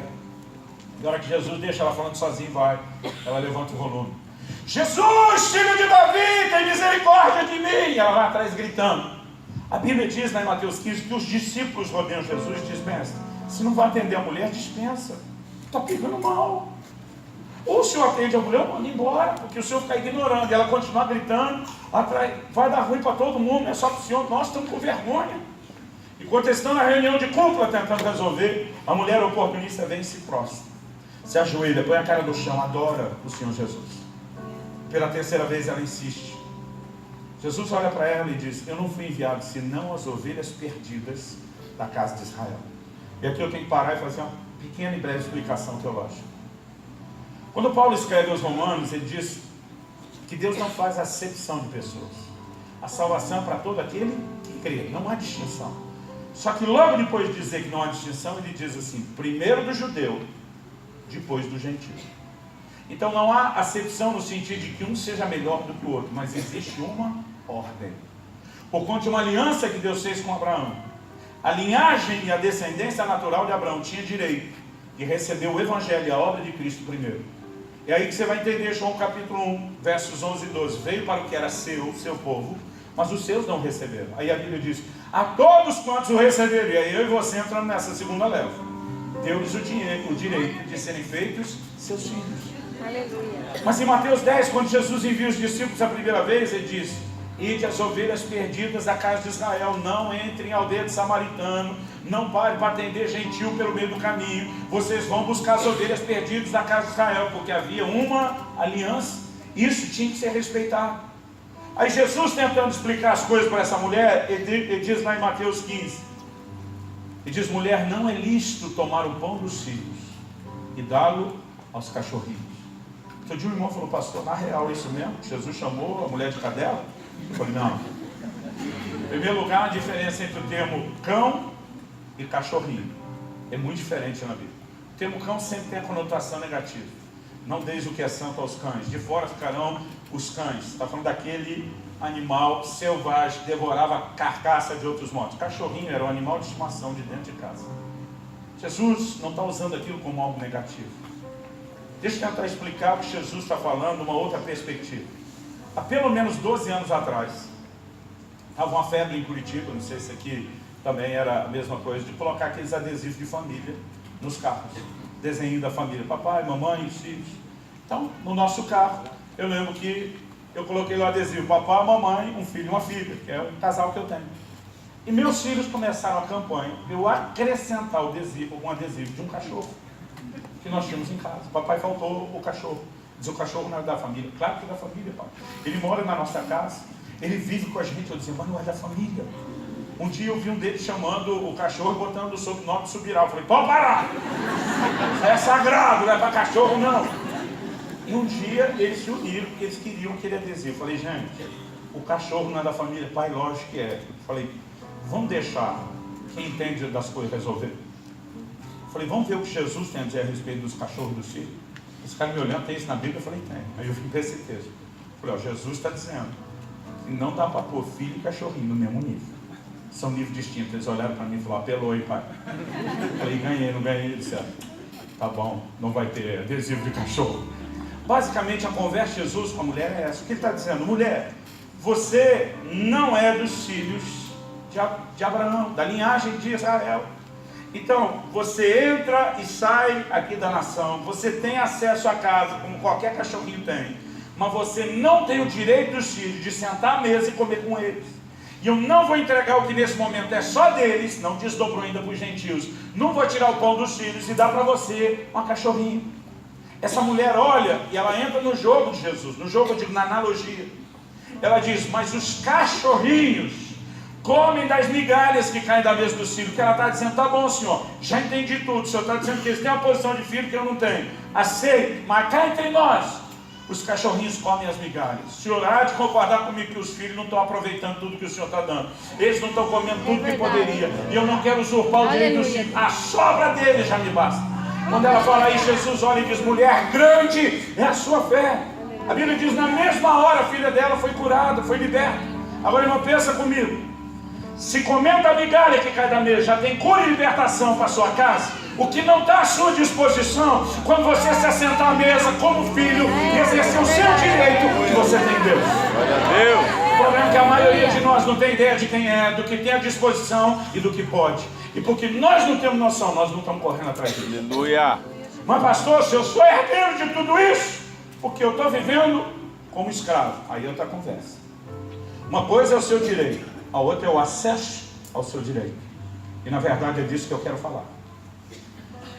[SPEAKER 1] Na hora que Jesus deixa ela falando sozinha, vai, ela levanta o volume. Jesus, filho de Davi, tem misericórdia de mim. Ela vai atrás gritando. A Bíblia diz lá em Mateus 15 que os discípulos rodeiam Jesus e diz, mestre, se não vai atender a mulher, dispensa. Está pegando mal. Ou o senhor atende a mulher, manda embora, porque o senhor fica ignorando. E ela continua gritando, vai dar ruim para todo mundo, não é só para o senhor, nós estamos com vergonha. Enquanto eles estão na reunião de cúpula tentando resolver, a mulher oportunista vem e se prostra. Se ajoelha, põe a cara no chão, adora o Senhor Jesus. Pela terceira vez ela insiste. Jesus olha para ela e diz, eu não fui enviado senão as ovelhas perdidas da casa de Israel. E aqui eu tenho que parar e fazer uma pequena e breve explicação teológica. Quando Paulo escreve aos Romanos, ele diz que Deus não faz acepção de pessoas. A salvação é para todo aquele que crê, não há distinção. Só que logo depois de dizer que não há distinção, ele diz assim: primeiro do judeu, depois do gentio. Então não há acepção no sentido de que um seja melhor do que o outro, mas existe uma ordem. Por conta de uma aliança que Deus fez com Abraão, a linhagem e a descendência natural de Abraão tinha direito de receber o Evangelho e a obra de Cristo primeiro. É aí que você vai entender João capítulo 1, versos 11 e 12. Veio para o que era seu povo, mas os seus não receberam. Aí a Bíblia diz: a todos quantos o receberam. E aí eu e você entramos nessa segunda leva. Deu-lhes o direito de serem feitos seus filhos.
[SPEAKER 2] Aleluia.
[SPEAKER 1] Mas em Mateus 10, quando Jesus envia os discípulos a primeira vez, ele diz: ide as ovelhas perdidas da casa de Israel, não entrem em aldeia de samaritano, não parem para atender gentil pelo meio do caminho, vocês vão buscar as ovelhas perdidas da casa de Israel, porque havia uma aliança, isso tinha que ser respeitado. Aí Jesus, tentando explicar as coisas para essa mulher, ele diz lá em Mateus 15, ele diz: mulher, não é lícito tomar o pão dos filhos e dá-lo aos cachorrinhos. Outro dia um irmão falou: pastor, na real é isso mesmo? Jesus chamou a mulher de cadela? Eu falei: não. Em primeiro lugar, a diferença entre o termo cão e cachorrinho é muito diferente na Bíblia. O termo cão sempre tem a conotação negativa. Não deis o que é santo aos cães, de fora ficarão os cães. Está falando daquele animal selvagem que devorava a carcaça de outros mortos. Cachorrinho era um animal de estimação de dentro de casa. Jesus não está usando aquilo como algo negativo. Deixa eu tentar explicar o que Jesus está falando de uma outra perspectiva. Há pelo menos 12 anos atrás, estava uma febre em Curitiba, não sei se aqui também era a mesma coisa, de colocar aqueles adesivos de família nos carros. Desenho da família, papai, mamãe, os filhos. Então, no nosso carro, eu lembro que eu coloquei lá o adesivo: papai, mamãe, um filho e uma filha, que é um casal que eu tenho. E meus filhos começaram a campanha de eu acrescentar um adesivo de um cachorro que nós tínhamos em casa. Papai faltou o cachorro. Diz: o cachorro não é da família. Claro que é da família, pai. Ele mora na nossa casa, ele vive com a gente. Eu dizia: mas não é da família. Um dia eu vi um deles chamando o cachorro e botando o sobrenome de Subirá. Eu falei: pode parar! É sagrado, não é para cachorro não. E um dia eles se uniram porque eles queriam aquele adesivo. Eu falei: gente, o cachorro não é da família. Pai, lógico que é. Eu falei: vamos deixar quem entende das coisas resolver. Eu falei: vamos ver o que Jesus tem a dizer a respeito dos cachorros e dos filhos. Esse cara me olhando: tem isso na Bíblia? Eu falei: tem. Aí eu vim para esse texto. Eu falei: ó, Jesus está dizendo que não dá para pôr filho e cachorrinho no mesmo nível. São níveis distintos. Eles olharam para mim e falaram: apelou aí, pai. Eu falei: ganhei, não ganhei. Ele disse: tá bom, não vai ter adesivo de cachorro. Basicamente, a conversa de Jesus com a mulher é essa. O que ele está dizendo? Mulher, você não é dos filhos de Abraão, da linhagem de Israel. Então, você entra e sai aqui da nação, você tem acesso à casa, como qualquer cachorrinho tem, mas você não tem o direito dos filhos de sentar à mesa e comer com eles. E eu não vou entregar o que nesse momento é só deles, não desdobrou ainda para os gentios, não vou tirar o pão dos filhos e dar para você uma cachorrinha. Essa mulher olha e ela entra no jogo de Jesus, no jogo, eu digo, na analogia. Ela diz: mas os cachorrinhos comem das migalhas que caem da mesa do filho. Que ela está dizendo: tá bom, senhor, já entendi tudo. O senhor está dizendo que eles têm uma posição de filho que eu não tenho. Aceito, mas cá entre nós, os cachorrinhos comem as migalhas. O senhor há de concordar comigo que os filhos não estão aproveitando tudo que o senhor está dando. Eles não estão comendo tudo que poderia. E eu não quero usurpar o direito dos filhos. A sobra deles já me basta. Quando ela fala aí, Jesus olha e diz: mulher, grande é a sua fé. A Bíblia diz: na mesma hora a filha dela foi curada, foi liberta. Agora, irmão, pensa comigo. Se comendo a migalha que cai da mesa já tem cura e libertação para a sua casa, o que não está à sua disposição quando você se assentar à mesa como filho e exercer o seu direito que você tem em Deus.
[SPEAKER 3] Glória a Deus.
[SPEAKER 1] O problema é que a maioria de nós não tem ideia de quem é, do que tem à disposição e do que pode. E porque nós não temos noção, nós não estamos correndo atrás disso.
[SPEAKER 3] Aleluia.
[SPEAKER 1] Mas pastor, se eu sou herdeiro de tudo isso, porque eu estou vivendo como escravo, aí é outra conversa. Uma coisa é o seu direito, a outra é o acesso ao seu direito. E na verdade é disso que eu quero falar.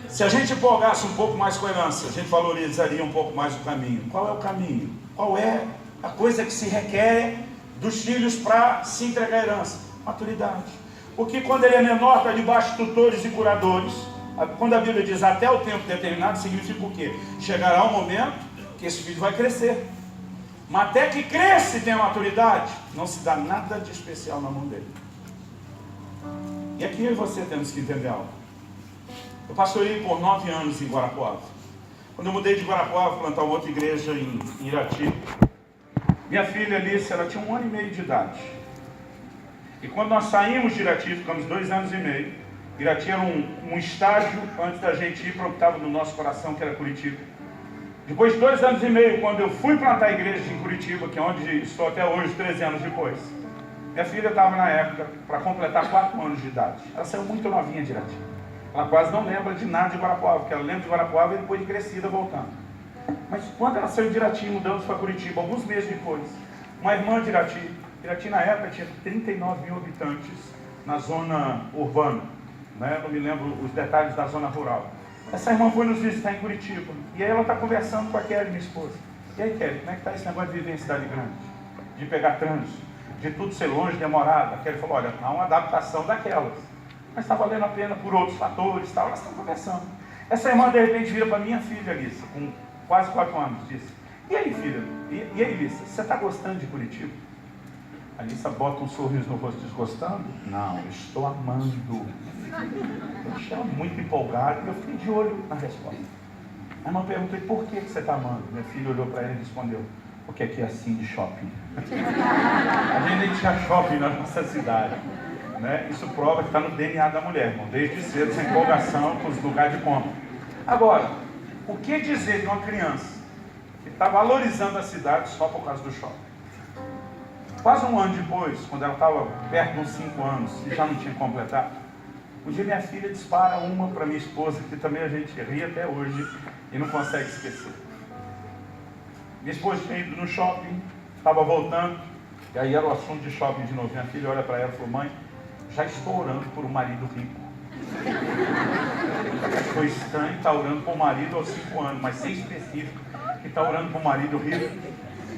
[SPEAKER 1] Se a gente empolgasse um pouco mais com a herança, a gente valorizaria um pouco mais o caminho. Qual é o caminho? Qual é a coisa que se requer dos filhos para se entregar a herança? Maturidade. Porque quando ele é menor, está debaixo de tutores e curadores. Quando a Bíblia diz até o tempo determinado, significa o quê? Chegará um momento que esse filho vai crescer. Mas até que cresça e tenha maturidade, não se dá nada de especial na mão dele. E aqui eu e você temos que entender algo. Eu passei por 9 anos em Guarapuava. Quando eu mudei de Guarapuava para plantar uma outra igreja em Irati, minha filha Alice, ela tinha 1 ano e meio de idade. E quando nós saímos de Irati, ficamos 2 anos e meio. Irati era um estágio antes da gente ir para o que estava no nosso coração, que era Curitiba. Depois de 2 anos e meio, quando eu fui plantar a igreja em Curitiba, que é onde estou até hoje, 13 anos depois, minha filha estava na época para completar 4 anos de idade. Ela saiu muito novinha de Irati. Ela quase não lembra de nada de Guarapuava, porque ela lembra de Guarapuava e depois de crescida voltando. Mas quando ela saiu de Irati, mudamos para Curitiba, alguns meses depois, uma irmã de Irati, Irati na época tinha 39 mil habitantes na zona urbana, né? Não me lembro os detalhes da zona rural. Essa irmã foi nos visitar em Curitiba, e aí ela está conversando com a Kelly, minha esposa. E aí, Kelly, como é que está esse negócio de viver em cidade grande? De pegar trânsito, de tudo ser longe, demorado. A Kelly falou, olha, há uma adaptação daquelas, mas está valendo a pena por outros fatores e tal. Elas estão conversando. Essa irmã, de repente, vira para minha filha, Alissa, com quase 4 anos, disse, e aí, filha, e aí, Alissa, você está gostando de Curitiba? A Alissa bota um sorriso no rosto, diz, gostando? Não, estou amando. Eu estava muito empolgado e eu fiquei de olho na resposta. A irmã perguntou, e por que você está amando? Minha filha olhou para ela e respondeu, porque aqui é assim de shopping. A gente nem tinha shopping na nossa cidade. Né? Isso prova que está no DNA da mulher, irmão. Desde cedo, essa empolgação com os lugares de compra. Agora, o que dizer de uma criança que está valorizando a cidade só por causa do shopping? Quase 1 ano depois, quando ela estava perto de uns 5 anos e já não tinha completado, um dia minha filha dispara uma para minha esposa, que também a gente ri até hoje e não consegue esquecer. Minha esposa tinha ido no shopping, estava voltando, e aí era o assunto de shopping de novo. Minha filha olha para ela e falou, mãe, já estou orando por um marido rico. Foi estranho estar orando por um marido aos 5 anos, mas ser específico, que está orando por um marido rico.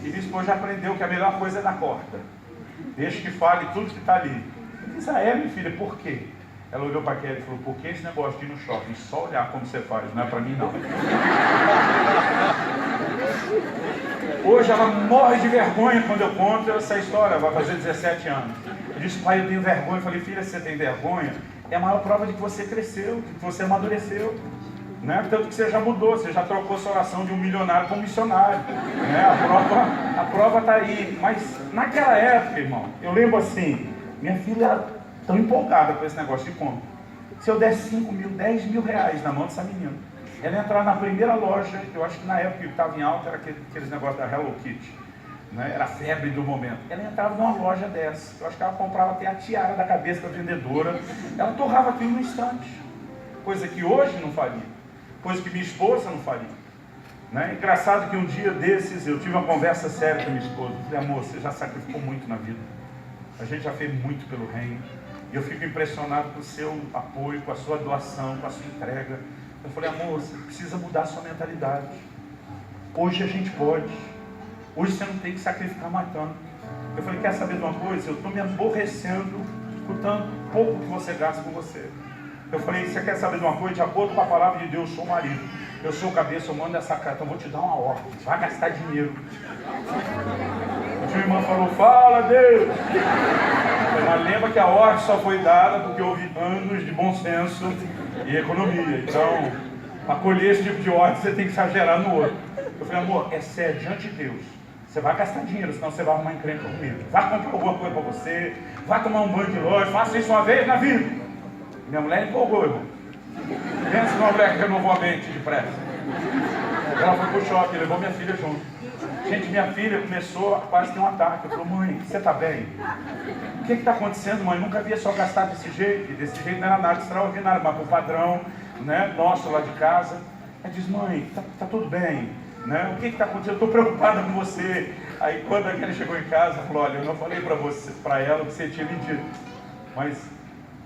[SPEAKER 1] E minha esposa já aprendeu que a melhor coisa é dar corda. Deixa que fale tudo que está ali. Eu disse, minha filha, por quê? Ela olhou para aquela e falou, por que esse negócio de ir no shopping? Só olhar como você faz, não é para mim não. Hoje ela morre de vergonha quando eu conto essa história, vai fazer 17 anos. Eu disse, pai, eu tenho vergonha. Eu falei, filha, você tem vergonha? É a maior prova de que você cresceu, de que você amadureceu. Né? Tanto que você já mudou, você já trocou sua oração de um milionário para um missionário. Né? A prova está aí. Mas naquela época, irmão, eu lembro assim, minha filha era tão empolgada com esse negócio de compra. Se eu desse 5 mil, 10 mil reais na mão dessa menina, ela ia entrar na primeira loja, eu acho que na época que estava em alta era aqueles negócios da Hello Kitty. Né? Era a febre do momento. Ela entrava numa loja dessa. Eu acho que ela comprava até a tiara da cabeça da vendedora. Ela torrava aquilo no instante. Coisa que hoje não faria. Coisa que minha esposa não faria. Né? Engraçado que um dia desses eu tive uma conversa séria com minha esposa. Eu falei, amor, você já sacrificou muito na vida. A gente já fez muito pelo reino. E eu fico impressionado com o seu apoio, com a sua doação, com a sua entrega. Eu falei, amor, você precisa mudar a sua mentalidade. Hoje a gente pode. Hoje você não tem que sacrificar mais tanto. Eu falei, quer saber de uma coisa? Eu estou me aborrecendo com tanto pouco que você gasta com você. Eu falei, você quer saber de uma coisa? De acordo com a palavra de Deus, eu sou o marido. Eu sou o cabeça, eu mando essa carta, eu vou te dar uma ordem. Você vai gastar dinheiro. A minha irmã falou, fala Deus. Mas lembra que a ordem só foi dada porque houve anos de bom senso e economia. Então, para colher esse tipo de ordem, você tem que exagerar no outro. Eu falei, amor, é sério, diante de Deus. Você vai gastar dinheiro, senão você vai arrumar encrenca comigo. Vai comprar alguma coisa para você, vai tomar um banho de loja, faça isso uma vez na vida. Minha mulher empolgou, irmão. Pensa numa mulher que renovou a mente depressa. Ela foi pro shopping, levou minha filha junto. Gente, minha filha começou a quase ter um ataque. Eu falei, mãe, você tá bem? O que está acontecendo, mãe? Nunca havia só gastar desse jeito. Desse jeito não era nada extraordinário, mas pro padrão, né, nosso lá de casa. Ela diz, mãe, tá tudo bem. Né? O que está acontecendo? Eu estou preocupada com você. Aí quando a Kelly chegou em casa, falou, olha, eu não falei para ela o que você tinha me dito. Mas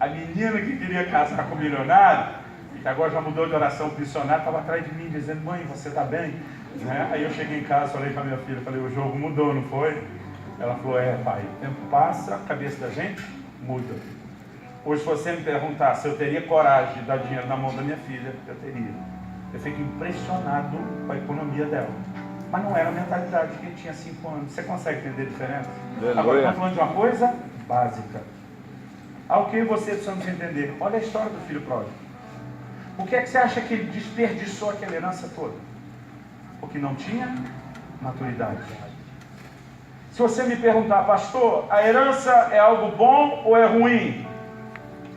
[SPEAKER 1] a menina que queria casar com o milionário, e que agora já mudou de oração para o missionário, estava atrás de mim, dizendo, mãe, você está bem? Né? Aí eu cheguei em casa, falei para minha filha, falei, o jogo mudou, não foi? Ela falou, pai, o tempo passa, a cabeça da gente muda. Hoje, se você me perguntar se eu teria coragem de dar dinheiro na mão da minha filha, eu teria. Eu fico impressionado com a economia dela. Mas não era a mentalidade que tinha 5 anos. Você consegue entender a diferença? Agora, estamos falando de uma coisa básica. Ao que você precisamos entender? Olha a história do filho pródigo. Por que é que você acha que ele desperdiçou aquela herança toda? Porque não tinha maturidade. Se você me perguntar, pastor, a herança é algo bom ou é ruim?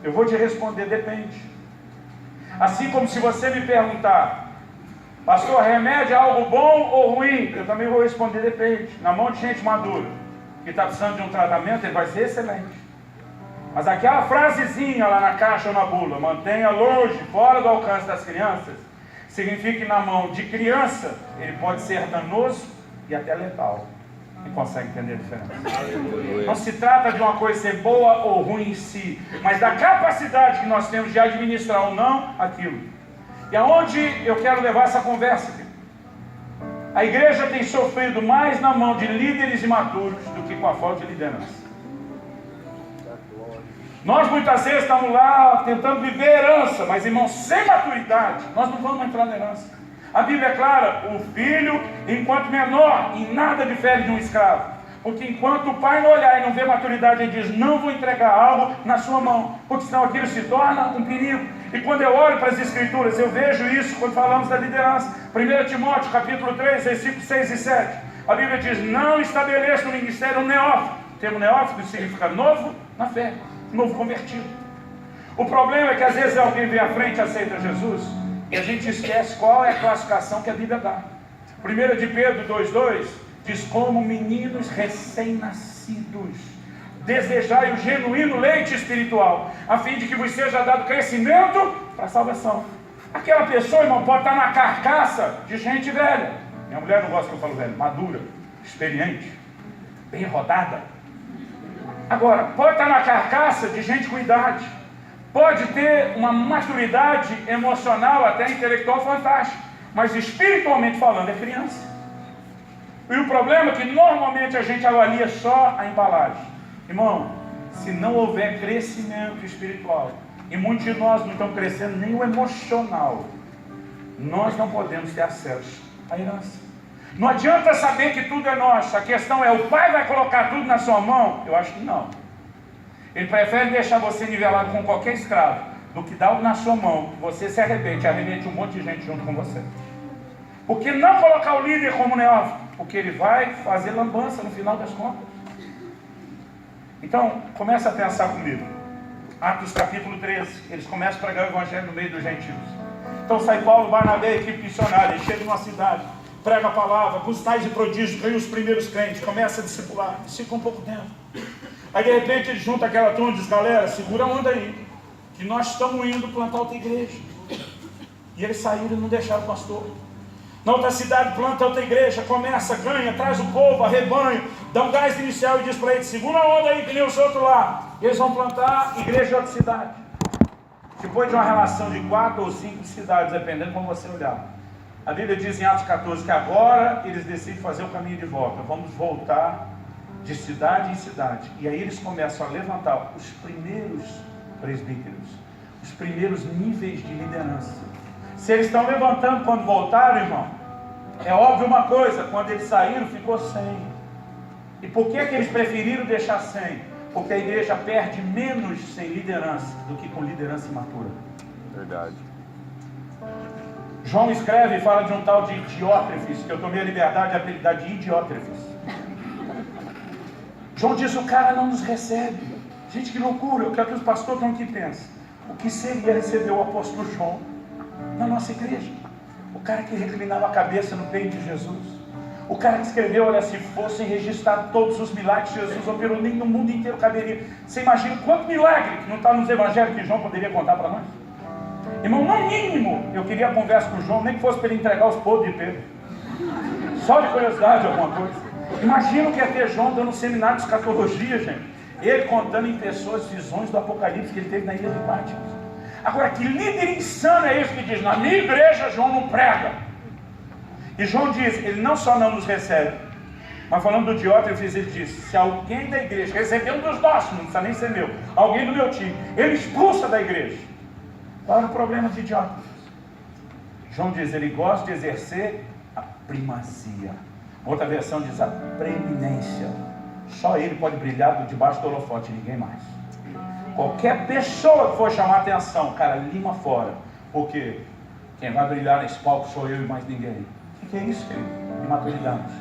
[SPEAKER 1] Eu vou te responder, depende. Assim como se você me perguntar, pastor, remédio é algo bom ou ruim? Eu também vou responder, depende. Na mão de gente madura, que está precisando de um tratamento, ele vai ser excelente. Mas aquela frasezinha lá na caixa ou na bula, mantenha longe, fora do alcance das crianças, significa que na mão de criança, ele pode ser danoso e até letal. Quem consegue entender a diferença? Não se trata de uma coisa ser boa ou ruim em si, mas da capacidade que nós temos de administrar ou não aquilo. E aonde eu quero levar essa conversa? A igreja tem sofrido mais na mão de líderes imaturos do que com a falta de liderança. Nós muitas vezes estamos lá tentando viver herança, mas irmãos, sem maturidade, nós não vamos entrar na herança. A Bíblia é clara, o filho, enquanto menor, em nada difere de um escravo. Porque enquanto o pai não olhar e não ver maturidade, ele diz, não vou entregar algo na sua mão, porque senão aquilo se torna um perigo. E quando eu olho para as Escrituras, eu vejo isso quando falamos da liderança. 1 Timóteo, capítulo 3, versículos 6 e 7. A Bíblia diz, não estabeleça no ministério um neófito. O termo neófito significa novo na fé, novo convertido. O problema é que às vezes alguém vem à frente e aceita Jesus, e a gente esquece qual é a classificação que a Bíblia dá. 1 de Pedro 2,2 diz, como meninos recém-nascidos, desejai o genuíno leite espiritual, a fim de que vos seja dado crescimento para a salvação. Aquela pessoa, irmão, pode estar na carcaça de gente velha. Minha mulher não gosta que eu falo velho, madura, experiente, bem rodada. Agora, pode estar na carcaça de gente com idade, pode ter uma maturidade emocional, até intelectual fantástica, mas espiritualmente falando é criança. E o problema é que normalmente a gente avalia só a embalagem. Irmão, se não houver crescimento espiritual, e muitos de nós não estão crescendo nem o emocional, nós não podemos ter acesso à herança. Não adianta saber que tudo é nosso. A questão é, o pai vai colocar tudo na sua mão? Eu acho que não. Ele prefere deixar você nivelado com qualquer escravo do que dar algo na sua mão, que você se arrebente, arrebente um monte de gente junto com você. Por que não colocar o líder como neófito? Porque ele vai fazer lambança no final das contas. Então, começa a pensar comigo. Atos capítulo 13, eles começam a pregar o evangelho no meio dos gentios. Então sai Paulo, Barnabé, equipe missionária, eles chegam numa cidade, prega a palavra, com os tais e prodígios, ganha os primeiros crentes, começa a discipular, fica um pouco tempo. Aí de repente ele junta aquela turma e diz, galera, segura a onda aí, que nós estamos indo plantar outra igreja. E eles saíram e não deixaram o pastor. Na outra cidade planta outra igreja, começa, ganha, traz o povo, arrebanha, dá um gás inicial e diz para eles, segura a onda aí que nem os outros lá. Eles vão plantar igreja de outra cidade. Depois de uma relação de 4 ou 5 cidades, dependendo de como você olhar. A Bíblia diz em Atos 14 que agora eles decidem fazer o caminho de volta. Vamos voltar de cidade em cidade. E aí eles começam a levantar os primeiros presbíteros, os primeiros níveis de liderança. Se eles estão levantando quando voltaram, irmão, é óbvio uma coisa, quando eles saíram ficou 100. E por que eles preferiram deixar 100? Porque a igreja perde menos sem liderança do que com liderança imatura.
[SPEAKER 3] Verdade.
[SPEAKER 1] João escreve e fala de um tal de Diótrefes, que eu tomei a liberdade de apelidar de Idiótrefes. João diz, o cara não nos recebe. Gente, que loucura. Eu quero que os pastores não que pensem. O que seria receber o apóstolo João na nossa igreja? O cara que reclinava a cabeça no peito de Jesus. O cara que escreveu, olha, se fossem registrados todos os milagres que Jesus operou, nem no mundo inteiro caberia. Você imagina quanto milagre que não está nos evangelhos que João poderia contar para nós? Irmão, no mínimo, eu queria a conversa com o João, nem que fosse para ele entregar os podres de Pedro. Só de curiosidade, alguma coisa. Imagina o que é ter João dando um seminário de escatologia, gente. Ele contando em pessoas visões do Apocalipse que ele teve na ilha de Patmos. Agora, que líder insano é esse que diz, na minha igreja João não prega? E João diz, ele não só não nos recebe, mas falando do Diótrefes, ele diz, se alguém da igreja receber um dos nossos, não precisa nem ser meu, alguém do meu time, ele expulsa da igreja. Qual era o problema de Diótrefes? João diz, ele gosta de exercer a primazia. Outra versão diz a preeminência. Só ele pode brilhar debaixo do holofote, ninguém mais. Qualquer pessoa que for chamar atenção, cara, lima fora. Porque quem vai brilhar nesse palco sou eu e mais ninguém. O que é isso, querido? Imaturidade.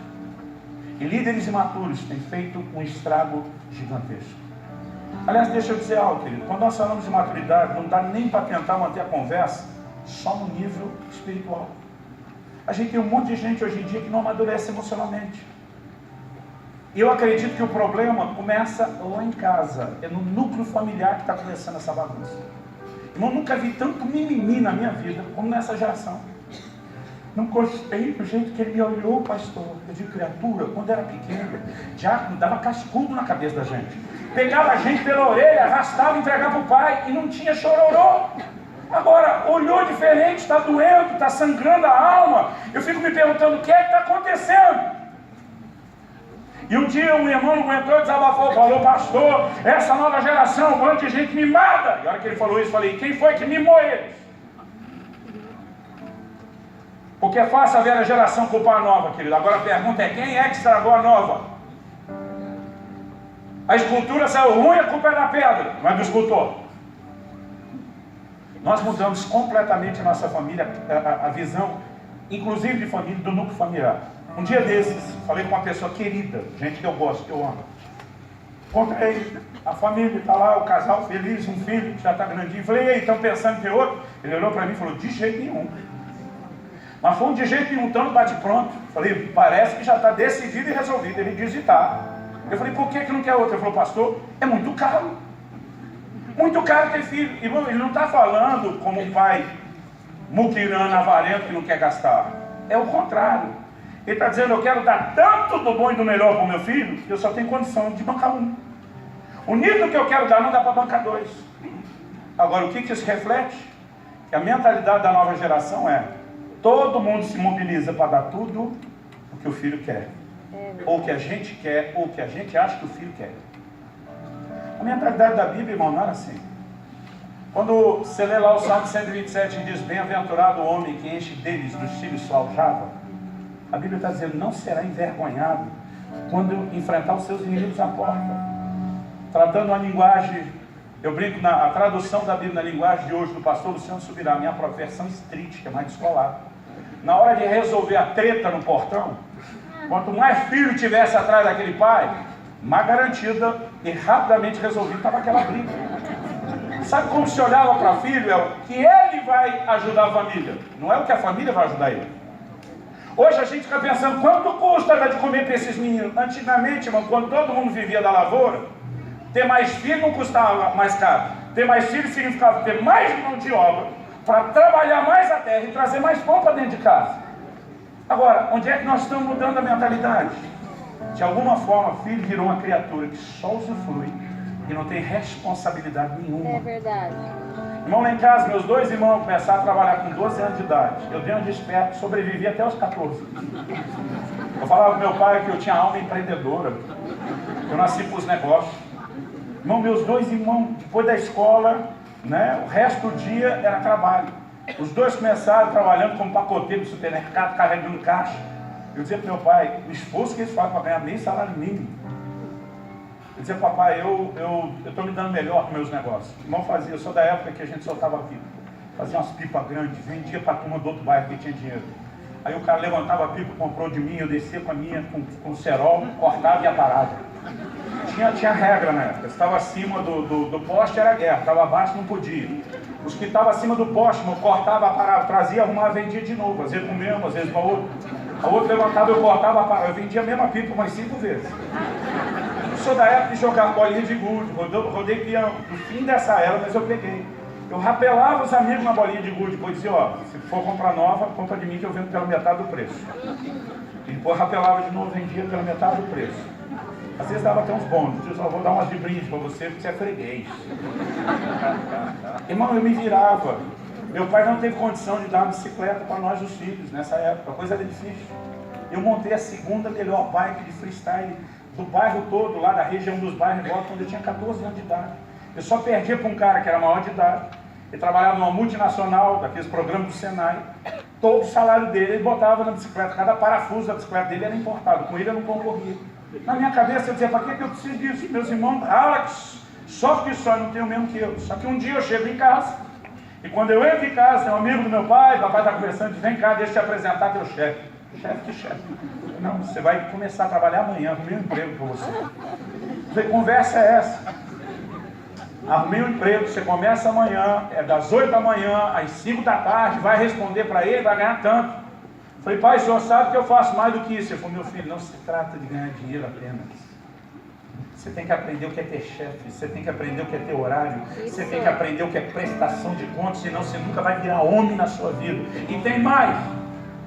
[SPEAKER 1] E líderes imaturos têm feito um estrago gigantesco. Aliás, deixa eu dizer algo, querido. Quando nós falamos de maturidade, não dá nem para tentar manter a conversa só no nível espiritual. A gente tem um monte de gente hoje em dia que não amadurece emocionalmente. E eu acredito que o problema começa lá em casa. É no núcleo familiar que está começando essa bagunça. Eu nunca vi tanto mimimi na minha vida como nessa geração. Não gostei do jeito que ele me olhou, pastor. Eu digo, criatura, quando era pequeno, diácono dava cascudo na cabeça da gente. Pegava a gente pela orelha, arrastava e entregava para o pai e não tinha chororô. Agora, olhou diferente, está doendo, está sangrando a alma. Eu fico me perguntando o que é que está acontecendo. E um dia um irmão não aguentou, desabafou, falou, pastor, essa nova geração, um monte de gente mimada. E a hora que ele falou isso, eu falei, quem foi que mimou eles? Porque é fácil a velha geração culpar a nova, querido. Agora a pergunta é, quem é que estragou a nova? A escultura saiu ruim, a culpa é da pedra, não é do escultor. Nós mudamos completamente a nossa família, a visão, inclusive de família, do núcleo familiar. Um dia desses, falei com uma pessoa querida, gente que eu gosto, que eu amo. Contei, a família está lá, o casal feliz, um filho que já está grandinho. Falei, e aí, estão pensando em ter outro? Ele olhou para mim e falou, de jeito nenhum. Mas foi um de jeito nenhum, tão bate pronto. Falei, parece que já está decidido e resolvido. Ele disse, tá. Eu falei, por que não quer outro? Ele falou, pastor, é muito caro. Muito caro ter filho. E ele não está falando como um pai muquirano, avarento, que não quer gastar. É o contrário. Ele está dizendo, eu quero dar tanto do bom e do melhor para o meu filho, que eu só tenho condição de bancar um. O nível que eu quero dar não dá para bancar dois. Agora, o que isso reflete? Que a mentalidade da nova geração é, todo mundo se mobiliza para dar tudo o que o filho quer. Ou o que a gente quer, ou o que a gente acha que o filho quer. A mentalidade da Bíblia, irmão, não era assim. Quando você lê lá o Salmo 127 e diz, bem-aventurado o homem que enche deles dos filhos sua aljava, a Bíblia está dizendo, não será envergonhado quando enfrentar os seus inimigos à porta. Tratando uma linguagem, eu brinco, a tradução da Bíblia na linguagem de hoje do pastor Luciano Subirá, minha versão street, que é mais descolada. Na hora de resolver a treta no portão, quanto mais filho tivesse atrás daquele pai, mais garantida e rapidamente resolvida estava aquela briga. Sabe como se olhava para filho? É o que ele vai ajudar a família, não é o que a família vai ajudar ele. Hoje a gente fica pensando, quanto custa dar de comer para esses meninos? Antigamente, irmão, quando todo mundo vivia da lavoura, ter mais filho não custava mais caro. Ter mais filho significava ter mais mão de obra para trabalhar mais a terra e trazer mais pão para dentro de casa. Agora, onde é que nós estamos mudando a mentalidade? De alguma forma, filho virou uma criatura que só usufrui e não tem responsabilidade nenhuma.
[SPEAKER 2] É verdade.
[SPEAKER 1] Irmão, lá em casa, meus dois irmãos começaram a trabalhar com 12 anos de idade. Eu dei um desperto, sobrevivi até os 14. Eu falava pro meu pai que eu tinha alma empreendedora. Eu nasci para os negócios. Irmão, meus dois irmãos, depois da escola, né, o resto do dia era trabalho. Os dois começaram trabalhando como pacoteiro do supermercado, carregando caixa. Eu dizia pro meu pai, o esforço que eles fazem para ganhar nem salário mínimo. Eu dizia, papai, eu estou me dando melhor com meus negócios. O irmão fazia, eu sou da época que a gente soltava pipa. Fazia umas pipas grandes, vendia para a turma do outro bairro que tinha dinheiro. Aí o cara levantava a pipa, comprou de mim, eu descia com a minha, com cerol, cortava e aparava. Tinha regra na época. Se estava acima do poste era guerra, estava abaixo não podia. Os que estavam acima do poste, eu cortava, aparava, trazia, arrumava, vendia de novo. Às vezes para o mesmo, às vezes para o outro. A outra levantava, eu cortava, aparava. Eu vendia a mesma pipa umas 5 vezes. Sou da época de jogar bolinha de gude, rodei peão, no fim dessa era, mas eu peguei. Eu rapelava os amigos na bolinha de gude, depois dizia, ó, se for comprar nova, compra de mim que eu vendo pela metade do preço. E depois rapelava de novo, vendia pela metade do preço. Às vezes dava até uns bônus, eu só vou dar umas de brinde para você, porque você é freguês. Irmão, eu me virava. Meu pai não teve condição de dar uma bicicleta para nós, os filhos, nessa época, a coisa era difícil. Eu montei a segunda melhor bike de freestyle do bairro todo, lá da região dos bairros, quando eu tinha 14 anos de idade. Eu só perdia para um cara que era maior de idade. Ele trabalhava numa multinacional, daqueles programas do Senai. Todo o salário dele, ele botava na bicicleta. Cada parafuso da bicicleta dele era importado. Com ele eu não concorria. Na minha cabeça eu dizia, para que eu preciso disso? Meus irmãos, Alex,
[SPEAKER 4] Só que só não tem o mesmo que eu. Só que um dia eu chego em casa, e quando eu entro em casa, tem um amigo do meu pai, o papai está conversando, diz, vem cá, deixa eu te apresentar teu chefe. Chefe, que chefe? Não, você vai começar a trabalhar amanhã, arrumei um emprego para você. Eu falei, conversa é essa? Arrumei um emprego, você começa amanhã, é das 8 da manhã às 5 da tarde, vai responder para ele, vai ganhar tanto. Eu falei, pai, o senhor sabe que eu faço mais do que isso. Ele falou, meu filho, não se trata de ganhar dinheiro apenas. Você tem que aprender o que é ter chefe, você tem que aprender o que é ter horário, você tem que aprender o que é prestação de contas, senão você nunca vai virar homem na sua vida. E tem mais,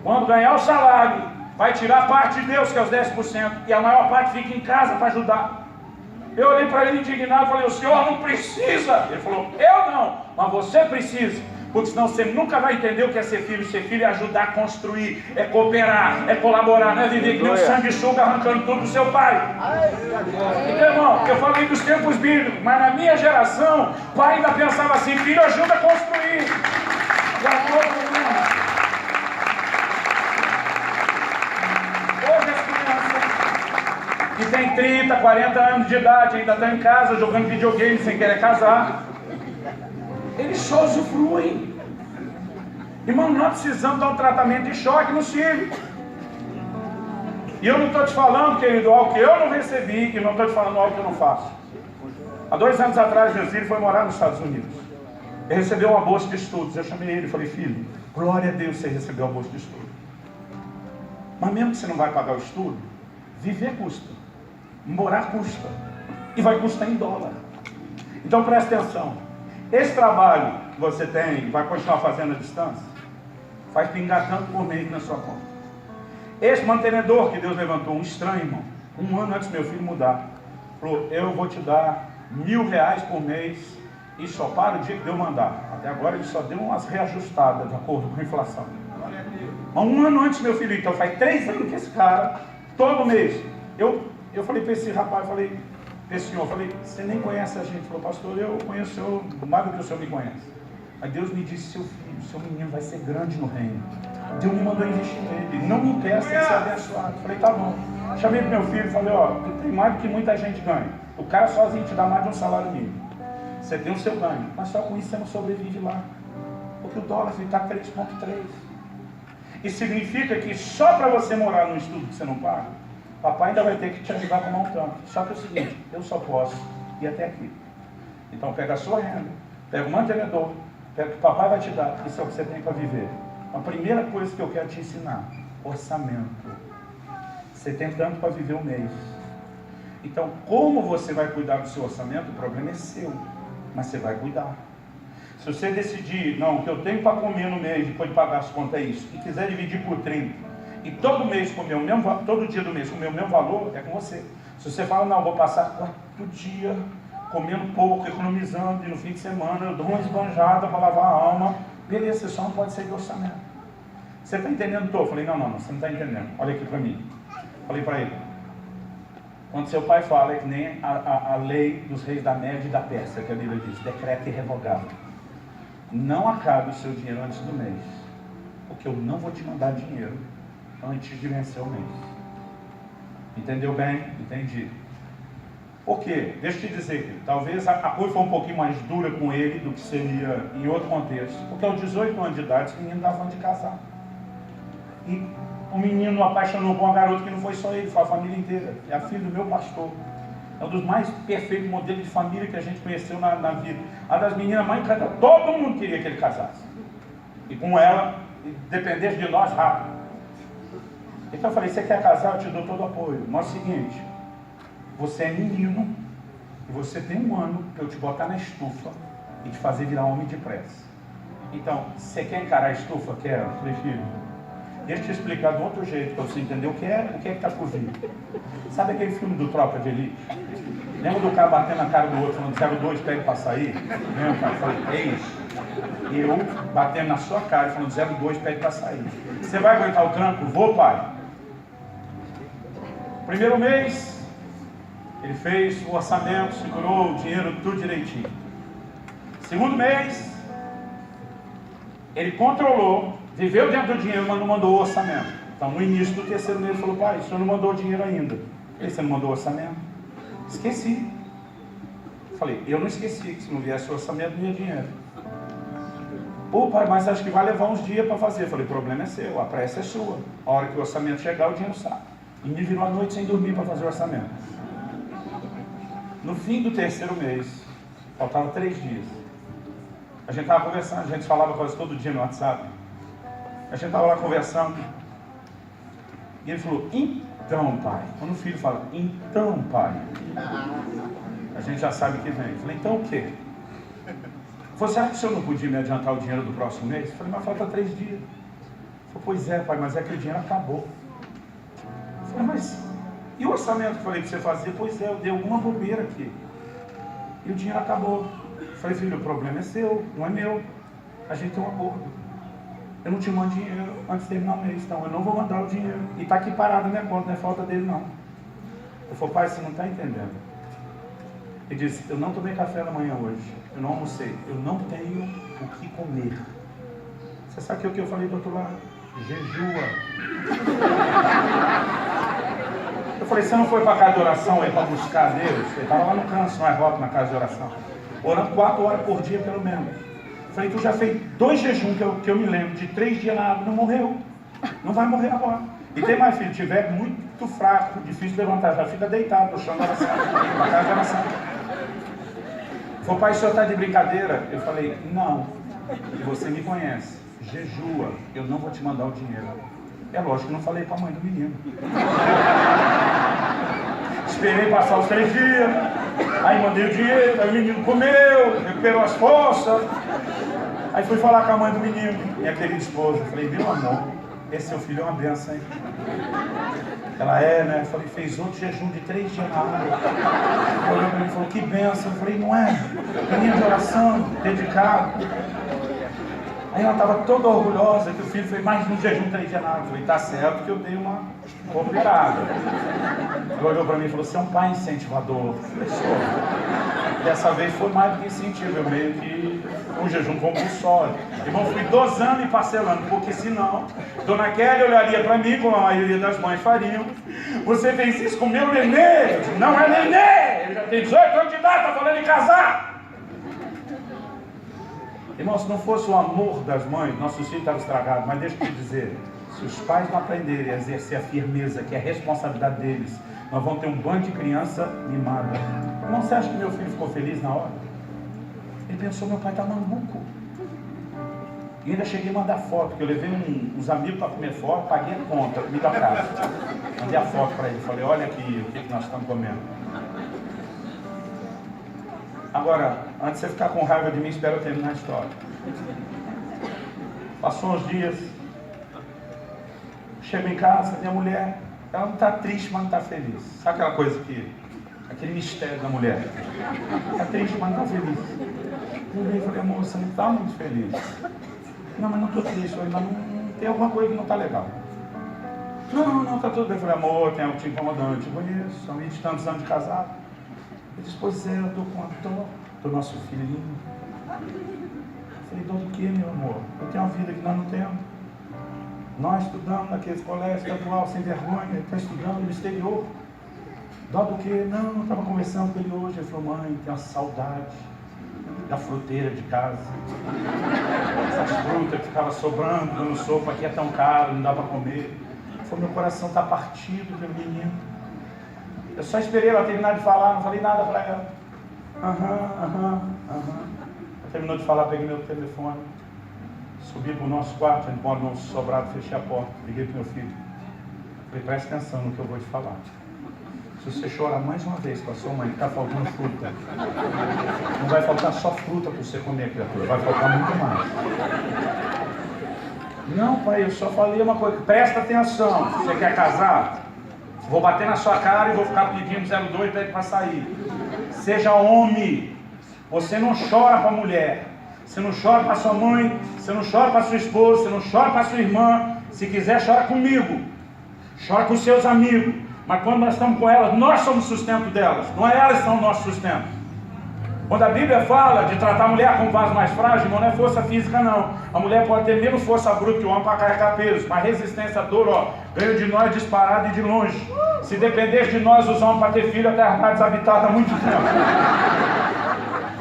[SPEAKER 4] quando ganhar o salário, vai tirar parte de Deus, que é os 10%, e a maior parte fica em casa para ajudar. Eu olhei para ele indignado e falei, o senhor não precisa. Ele falou, eu não, mas você precisa. Porque senão você nunca vai entender o que é ser filho. Ser filho é ajudar a construir, é cooperar, é colaborar, não é viver que nem um sanguessuga arrancando tudo do seu pai. Então, irmão, eu falei dos tempos bíblicos, mas na minha geração, o pai ainda pensava assim, filho ajuda a construir. Já foi o problema. Hoje as crianças que têm 30, 40 anos de idade, ainda estão em casa jogando videogame sem querer casar, eles só usufruem. Irmão, nós precisamos dar um tratamento de choque nos filhos. E eu não estou te falando, querido, algo que eu não recebi, e não estou te falando algo que eu não faço. Há 2 anos atrás, meu filho foi morar nos Estados Unidos. Ele recebeu uma bolsa de estudos. Eu chamei ele e falei, filho, glória a Deus você recebeu uma bolsa de estudo. Mas mesmo que você não vai pagar o estudo, viver custa. Morar custa. E vai custar em dólar. Então presta atenção. Esse trabalho que você tem, vai continuar fazendo à distância, faz pingar tanto por mês na sua conta. Esse mantenedor que Deus levantou, um estranho, irmão, 1 ano antes do meu filho mudar, falou, eu vou te dar R$1.000 por mês e só para o dia que Deus mandar. Até agora ele só deu umas reajustadas de acordo com a inflação. Mas 1 ano antes do meu filho, então faz 3 anos que esse cara, todo mês, eu falei para esse rapaz, esse senhor, falei, você nem conhece a gente. Ele falou, pastor, eu conheço o senhor mais do que o senhor me conhece. Aí Deus me disse, seu filho, seu menino vai ser grande no reino. Deus me mandou investir nele, não me impeça de ser abençoado. Eu falei, tá bom. Chamei pro meu filho e falei, ó, tu tem mais do que muita gente ganha. O cara sozinho te dá mais de um salário mínimo. Você tem o seu ganho, mas só com isso você não sobrevive lá. Porque o dólar está 3,3. Isso significa que só para você morar num estudo que você não paga, papai ainda vai ter que te ajudar a arrumar um tanto. Só que é o seguinte, eu só posso ir até aqui. Então pega a sua renda, pega o mantenedor, pega o que papai vai te dar, isso é o que você tem para viver. A primeira coisa que eu quero te ensinar, orçamento. Você tem tanto para viver um mês. Então, como você vai cuidar do seu orçamento, o problema é seu, mas você vai cuidar. Se você decidir, não, o que eu tenho para comer no mês, depois de pagar as contas é isso, e quiser dividir por 30, e todo mês comer o mesmo, todo dia do mês comer o mesmo valor, é com você. Se você fala, não, vou passar 4 dias comendo pouco, economizando, e no fim de semana eu dou uma esbanjada para lavar a alma, beleza, você só não pode sair do orçamento. Você está entendendo, Tô? Eu falei, não, você não está entendendo. Olha aqui para mim. Falei para ele, quando seu pai fala, é que nem a lei dos reis da Média e da Pérsia, que a Bíblia diz, decreto irrevogável. Não acabe o seu dinheiro antes do mês, porque eu não vou te mandar dinheiro antes de vencer o mês. Entendeu bem? Entendi. Por quê? Deixa eu te dizer que talvez a coisa foi um pouquinho mais dura com ele do que seria em outro contexto. Porque aos 18 anos de idade, esse menino estava falando de casar. E o menino apaixonou por uma garota que não foi só ele, foi a família inteira. É a filha do meu pastor. É um dos mais perfeitos modelos de família que a gente conheceu na vida. A das meninas mais encantadas. Todo mundo queria que ele casasse. E com ela, dependesse de nós, rápido. Então eu falei, você quer casar? Eu te dou todo o apoio. Mas é o seguinte, você é menino e você tem 1 ano para eu te botar na estufa e te fazer virar homem depressa. Então, você quer encarar a estufa? Quero. Eu falei, filho, deixa eu te explicar de outro jeito para você entender o que é que está por vir. Sabe aquele filme do Tropa de Elite? Lembra do cara batendo na cara do outro, falando 02, pede para sair? Lembra, cara? Eu falei, é isso. Eu batendo na sua cara, falando 02, pede para sair. Você vai aguentar o tranco? Vou, pai. Primeiro mês, ele fez o orçamento, segurou o dinheiro tudo direitinho. Segundo mês, ele controlou, viveu dentro do dinheiro, mas não mandou o orçamento. Então, no início do 3º mês, ele falou, pai, o senhor não mandou o dinheiro ainda. Ele, você não mandou o orçamento? Esqueci. falei, eu não esqueci que se não viesse o orçamento, não ia dinheiro. Pô, pai, mas acho que vai levar uns dias para fazer. Eu falei, o problema é seu, a pressa é sua. A hora que o orçamento chegar, o dinheiro sai. E me virou a noite sem dormir para fazer o orçamento. No fim do 3º mês, faltava 3 dias. A gente estava conversando, a gente falava quase todo dia no WhatsApp. A gente estava lá conversando. E ele falou, então, pai. Quando o filho fala, então, pai, a gente já sabe que vem. Eu falei, então o quê? Você acha que o senhor não podia me adiantar o dinheiro do próximo mês? Eu falei, mas falta 3 dias. Ele falou, pois é, pai, mas é que o dinheiro acabou. Eu falei, mas e o orçamento que eu falei para você fazer? Pois é, eu dei alguma bobeira aqui. E o dinheiro acabou. Eu falei, filho, o problema é seu, não é meu. A gente tem um acordo. Eu não te mando dinheiro antes de terminar o mês, então eu não vou mandar o dinheiro. E está aqui parado na minha conta, não é falta dele não. Eu falei, pai, você não está entendendo. Ele disse, eu não tomei café da manhã hoje, eu não almocei, eu não tenho o que comer. Você sabe o que eu falei do outro lado? Jejua. Eu falei, você não foi para a casa de oração aí para buscar Deus? Ele estava lá no canto, no Arroto, na casa de oração. Orando 4 horas por dia, pelo menos. Eu falei, tu já fez 2 jejuns que eu me lembro, de 3 dias na água, não morreu. Não vai morrer agora. E tem mais, filho, tiver muito fraco, difícil de levantar, já fica deitado no chão da oração, na casa de oração. Falei, pai, o senhor está de brincadeira? Eu falei, não, você me conhece, jejua, eu não vou te mandar o dinheiro. É lógico que não falei para a mãe do menino. Esperei passar os 3 dias, aí mandei o dinheiro, aí o menino comeu, recuperou as forças. Aí fui falar com a mãe do menino, minha querida esposa. Falei, meu amor, esse seu filho é uma benção, hein? Ela é, né? Eu falei, fez outro jejum de 3 dias na água. Ela olhou para mim e falou, que benção. Eu falei, não é? Menino de oração, dedicado. Aí ela estava toda orgulhosa que o filho fez mais de um jejum de 3 dias na água. Eu falei, tá certo que eu dei uma obrigada. Ela olhou para mim e falou, você é um pai incentivador. Eu falei, sou. Dessa vez foi mais do que incentivo, eu meio que um jejum compulsório. Irmão, fui dosando e parcelando, porque senão, Dona Kelly olharia para mim, como a maioria das mães fariam. Você fez isso com meu nenê? Não é nenê! Ele já tem 18 anos de idade, está falando em casar! Irmão, se não fosse o amor das mães, nossos filhos estavam estragados. Mas deixa eu te dizer, se os pais não aprenderem a exercer a firmeza, que é a responsabilidade deles, nós vamos ter um bando de criança mimada. Irmão, você acha que meu filho ficou feliz na hora? Ele pensou, meu pai está maluco. E ainda cheguei a mandar foto, porque eu levei uns amigos para comer fora, paguei a conta, comida a casa. Mandei a foto para ele, falei, olha aqui o que nós estamos comendo. Agora, antes de você ficar com raiva de mim, espera eu terminar a história. Passou uns dias, chego em casa, minha mulher, ela não está triste, mas não está feliz. Sabe aquela coisa aquele mistério da mulher? Está triste, mas não está feliz. Eu olhei e falei, amor, você não está muito feliz. Não, mas não estou triste, eu falei, mas não tem alguma coisa que não está legal. Não, está tudo bem. Eu falei, amor, tem algo te incomodando, eu te conheço, são 20 e tantos anos de casado. Ele disse, pois é, eu estou com a dor do nosso filhinho. Eu falei, dor do que, meu amor? Eu tenho uma vida que nós não temos. Nós estudamos naqueles colégios estadual sem vergonha, ele está estudando no exterior. Dó do que? Não, eu estava conversando com ele hoje. Ele falou, mãe, tem uma saudade da fruteira de casa. Essas frutas que ficavam sobrando no sofá, aqui é tão caro, não dá para comer. Ele falou, meu coração está partido pelo menino. Eu só esperei ela terminar de falar, não falei nada para ela. Ela terminou de falar, peguei meu telefone, subi para o nosso quarto, a gente mora no sobrado, fechei a porta, liguei para o meu filho. Falei, presta atenção no que eu vou te falar. Se você chorar mais uma vez com a sua mãe que está faltando fruta, não vai faltar só fruta para você comer, criatura, vai faltar muito mais. Não, pai, eu só falei uma coisa, presta atenção, você quer casar? Vou bater na sua cara e vou ficar pedindo 02 para sair. Seja homem. Você não chora para a mulher. Você não chora para sua mãe. Você não chora para sua esposa. Você não chora para sua irmã. Se quiser, chora comigo. Chora com seus amigos. Mas quando nós estamos com elas, nós somos o sustento delas. Não é elas que são o nosso sustento. Quando a Bíblia fala de tratar a mulher como vaso mais frágil, não é força física, não. A mulher pode ter menos força bruta que o homem para carregar peso, mas resistência à dor, veio de nós disparado e de longe. Se dependesse de nós, os homens para ter filho, a terra está desabitada há muito tempo.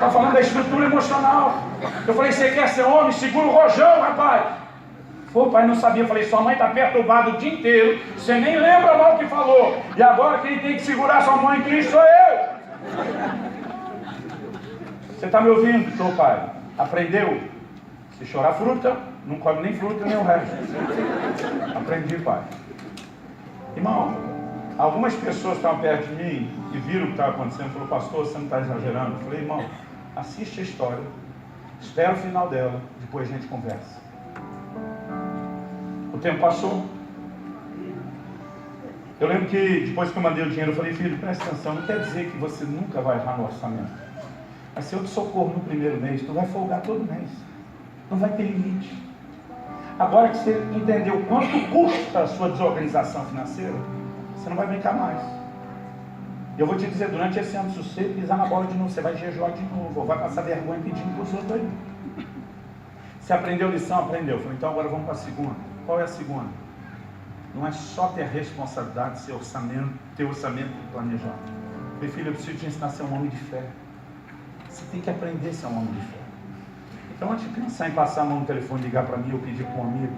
[SPEAKER 4] Está falando da estrutura emocional. Eu falei, você quer ser homem? Segura o rojão, rapaz. Pô, pai, não sabia. Eu falei, sua mãe está perturbada o dia inteiro. Você nem lembra mal o que falou. E agora quem tem que segurar sua mãe em Cristo sou eu. Você está me ouvindo? Estou, pai. Aprendeu? Se chorar fruta, não come nem fruta nem o resto. Aprendi, pai. Irmão, algumas pessoas estavam perto de mim e viram o que estava acontecendo. Falou, pastor, você não está exagerando? Eu falei, irmão, assiste a história, espera o final dela, depois a gente conversa. O tempo passou. Eu lembro que depois que eu mandei o dinheiro, eu falei, filho, presta atenção, não quer dizer que você nunca vai errar no orçamento. Mas se eu te socorro no primeiro mês, tu vai folgar todo mês. Não vai ter limite. Agora que você entendeu quanto custa a sua desorganização financeira, você não vai brincar mais. Eu vou te dizer, durante esse ano, se você pisar na bola de novo, você vai jejuar de novo, ou vai passar vergonha pedindo para os outros aí. Você aprendeu a lição? Aprendeu. Eu falei, então agora vamos para a segunda. Qual é a segunda? Não é só ter responsabilidade, ter orçamento e planejar. Eu falei, filho, eu preciso te ensinar a ser um homem de fé. Você tem que aprender a ser um homem de fé. Então, antes de pensar em passar a mão no telefone, ligar para mim ou pedir para um amigo,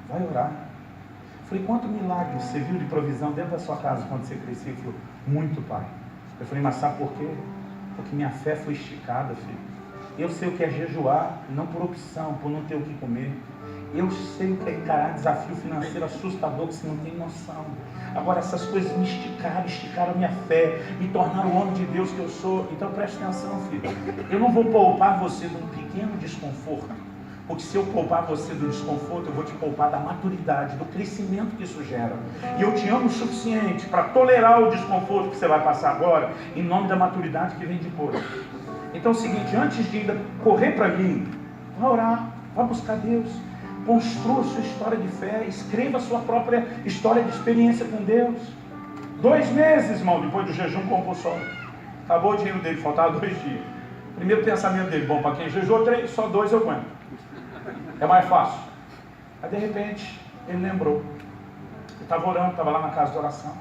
[SPEAKER 4] vai orar. Eu falei, quanto milagre você viu de provisão dentro da sua casa quando você cresceu? Ele falou, muito, pai. Eu falei, mas sabe por quê? Porque minha fé foi esticada, filho. Eu sei o que é jejuar, não por opção, por não ter o que comer. Eu sei o que é encarar desafio financeiro assustador que você não tem noção. Agora essas coisas me esticaram a minha fé, me tornaram o homem de Deus que eu sou. Então preste atenção, filho. Eu não vou poupar você de um pequeno desconforto. Porque se eu poupar você do desconforto, eu vou te poupar da maturidade, do crescimento que isso gera. E eu te amo o suficiente para tolerar o desconforto que você vai passar agora, em nome da maturidade que vem depois. Então é o seguinte, antes de ainda correr para mim, vá orar, vá buscar Deus. Construa sua história de fé, escreva a sua própria história de experiência com Deus. 2 meses, irmão, depois do jejum compulsório. Acabou o dinheiro dele, faltava 2 dias. Primeiro pensamento dele, bom, para quem jejuou 3, só 2 eu aguento. É mais fácil. Aí de repente, ele lembrou. Ele estava orando, estava lá na casa de oração.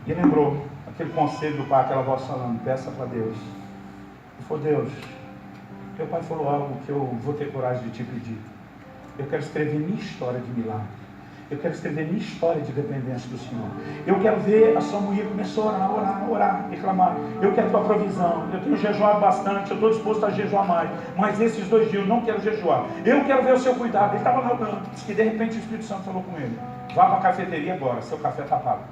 [SPEAKER 4] E ele lembrou aquele conselho do pai, aquela voz falando, peça para Deus. Ele falou, Deus, teu pai falou algo que eu vou ter coragem de te pedir. Eu quero escrever minha história de milagre. Eu quero escrever minha história de dependência do Senhor. Eu quero ver a sua mulher começou a orar, reclamar. Eu quero tua provisão. Eu tenho jejuado bastante, eu estou disposto a jejuar mais. Mas esses 2 dias eu não quero jejuar. Eu quero ver o seu cuidado. Ele estava lá orando. Diz que de repente o Espírito Santo falou com ele. Vá para a cafeteria agora, seu café está pago.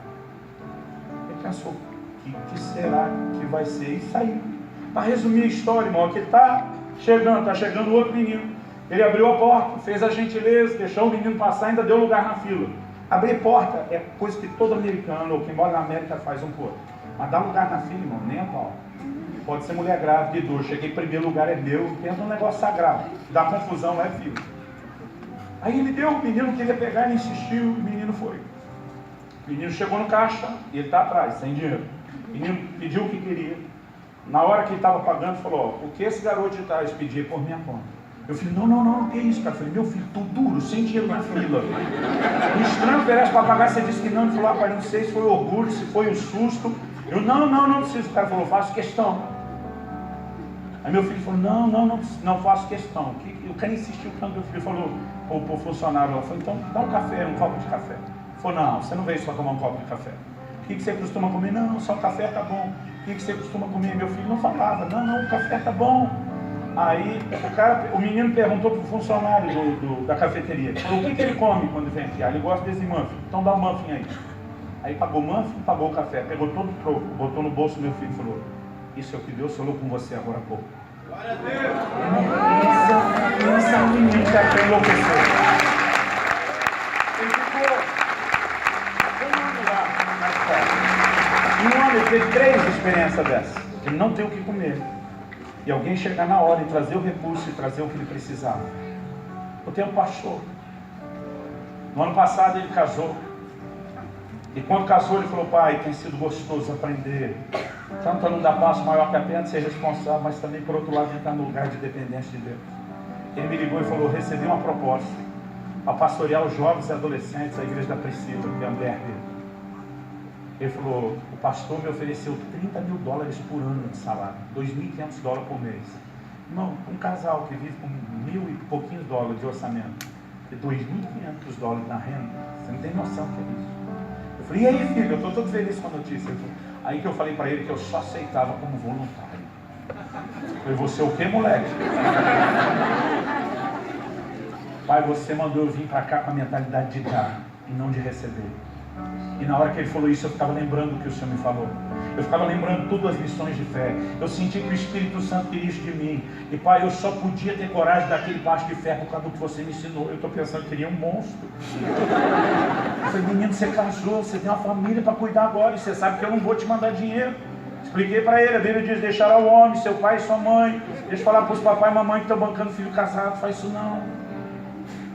[SPEAKER 4] Ele pensou, o que será que vai ser? E saiu. Para resumir a história, irmão, aqui está chegando outro menino. Ele abriu a porta, fez a gentileza, deixou o menino passar, ainda deu lugar na fila. Abrir porta é coisa que todo americano ou quem mora na América faz um por outro. Mas dar lugar na fila, irmão, nem a pau. Pode ser mulher grávida, idoso, cheguei em primeiro lugar, é meu, pensa um negócio sagrado. Dá confusão, lá é fila. Aí ele deu, o menino queria pegar, ele insistiu, o menino foi. O menino chegou no caixa, e ele está atrás, sem dinheiro. O menino pediu o que queria. Na hora que ele estava pagando, falou, o que esse garoto de trás pedir por minha conta? Eu falei, não, que isso, cara? Eu falei, meu filho, tô duro, sem dinheiro na fila. O estranho oferece para pagar, você disse que não. Ele falou, pai, não sei se foi orgulho, se foi o susto. Eu, não preciso. O cara falou, faço questão. Aí meu filho falou, não faço questão. O cara insistiu, quando meu filho falou, o funcionário lá, falou, então dá um café, um copo de café. Ele falou, não, você não veio só tomar um copo de café. O que você costuma comer? Não, só café tá bom. O que você costuma comer? Meu filho não falava, não, o café tá bom. Aí o menino perguntou para o funcionário da cafeteria, falou, o que ele come quando vem aqui? Ele gosta desse muffin, então dá o muffin aí. Aí pagou o muffin, pagou o café, pegou todo o troco, botou no bolso do meu filho e falou, isso é o que Deus falou com você agora há pouco. Glória a Deus! Pensa no menino que até enlouqueceu. Ele ficou um ano lá na escola. Em um ano ele teve 3 experiências dessas, de não ter o que comer. E alguém chegar na hora e trazer o recurso e trazer o que ele precisava. O tempo passou. No ano passado ele casou. E quando casou ele falou, pai, tem sido gostoso aprender. Tanto a não dar passo maior que a pena de ser responsável, mas também por outro lado entrar no lugar de dependência de Deus. Ele me ligou e falou, recebi uma proposta para pastorear os jovens e adolescentes da igreja da Priscila, que é a mulher dele. Ele falou, o pastor me ofereceu $30 mil por ano de salário, $2.500 por mês. Irmão, um casal que vive com $1.000 e pouquinhos de orçamento, e $2.500 na renda, você não tem noção do que é isso. Eu falei, e aí filho, eu estou todo feliz com a notícia. Aí que eu falei para ele que eu só aceitava como voluntário. Eu falei, você o que, moleque? Pai, você mandou eu vir para cá com a mentalidade de dar e não de receber. E na hora que ele falou isso, eu ficava lembrando o que o Senhor me falou. Eu ficava lembrando todas as lições de fé. Eu senti que o Espírito Santo queria isso de mim. E Pai, eu só podia ter coragem daquele passo de fé por causa do que você me ensinou. Eu estou pensando que ele é um monstro. Eu falei, menino, você casou, você tem uma família para cuidar agora. E você sabe que eu não vou te mandar dinheiro. Expliquei para ele, a Bíblia diz, deixará o homem, seu pai e sua mãe. Deixa eu falar para os papai e mamãe que estão bancando filho casado. Faz isso não.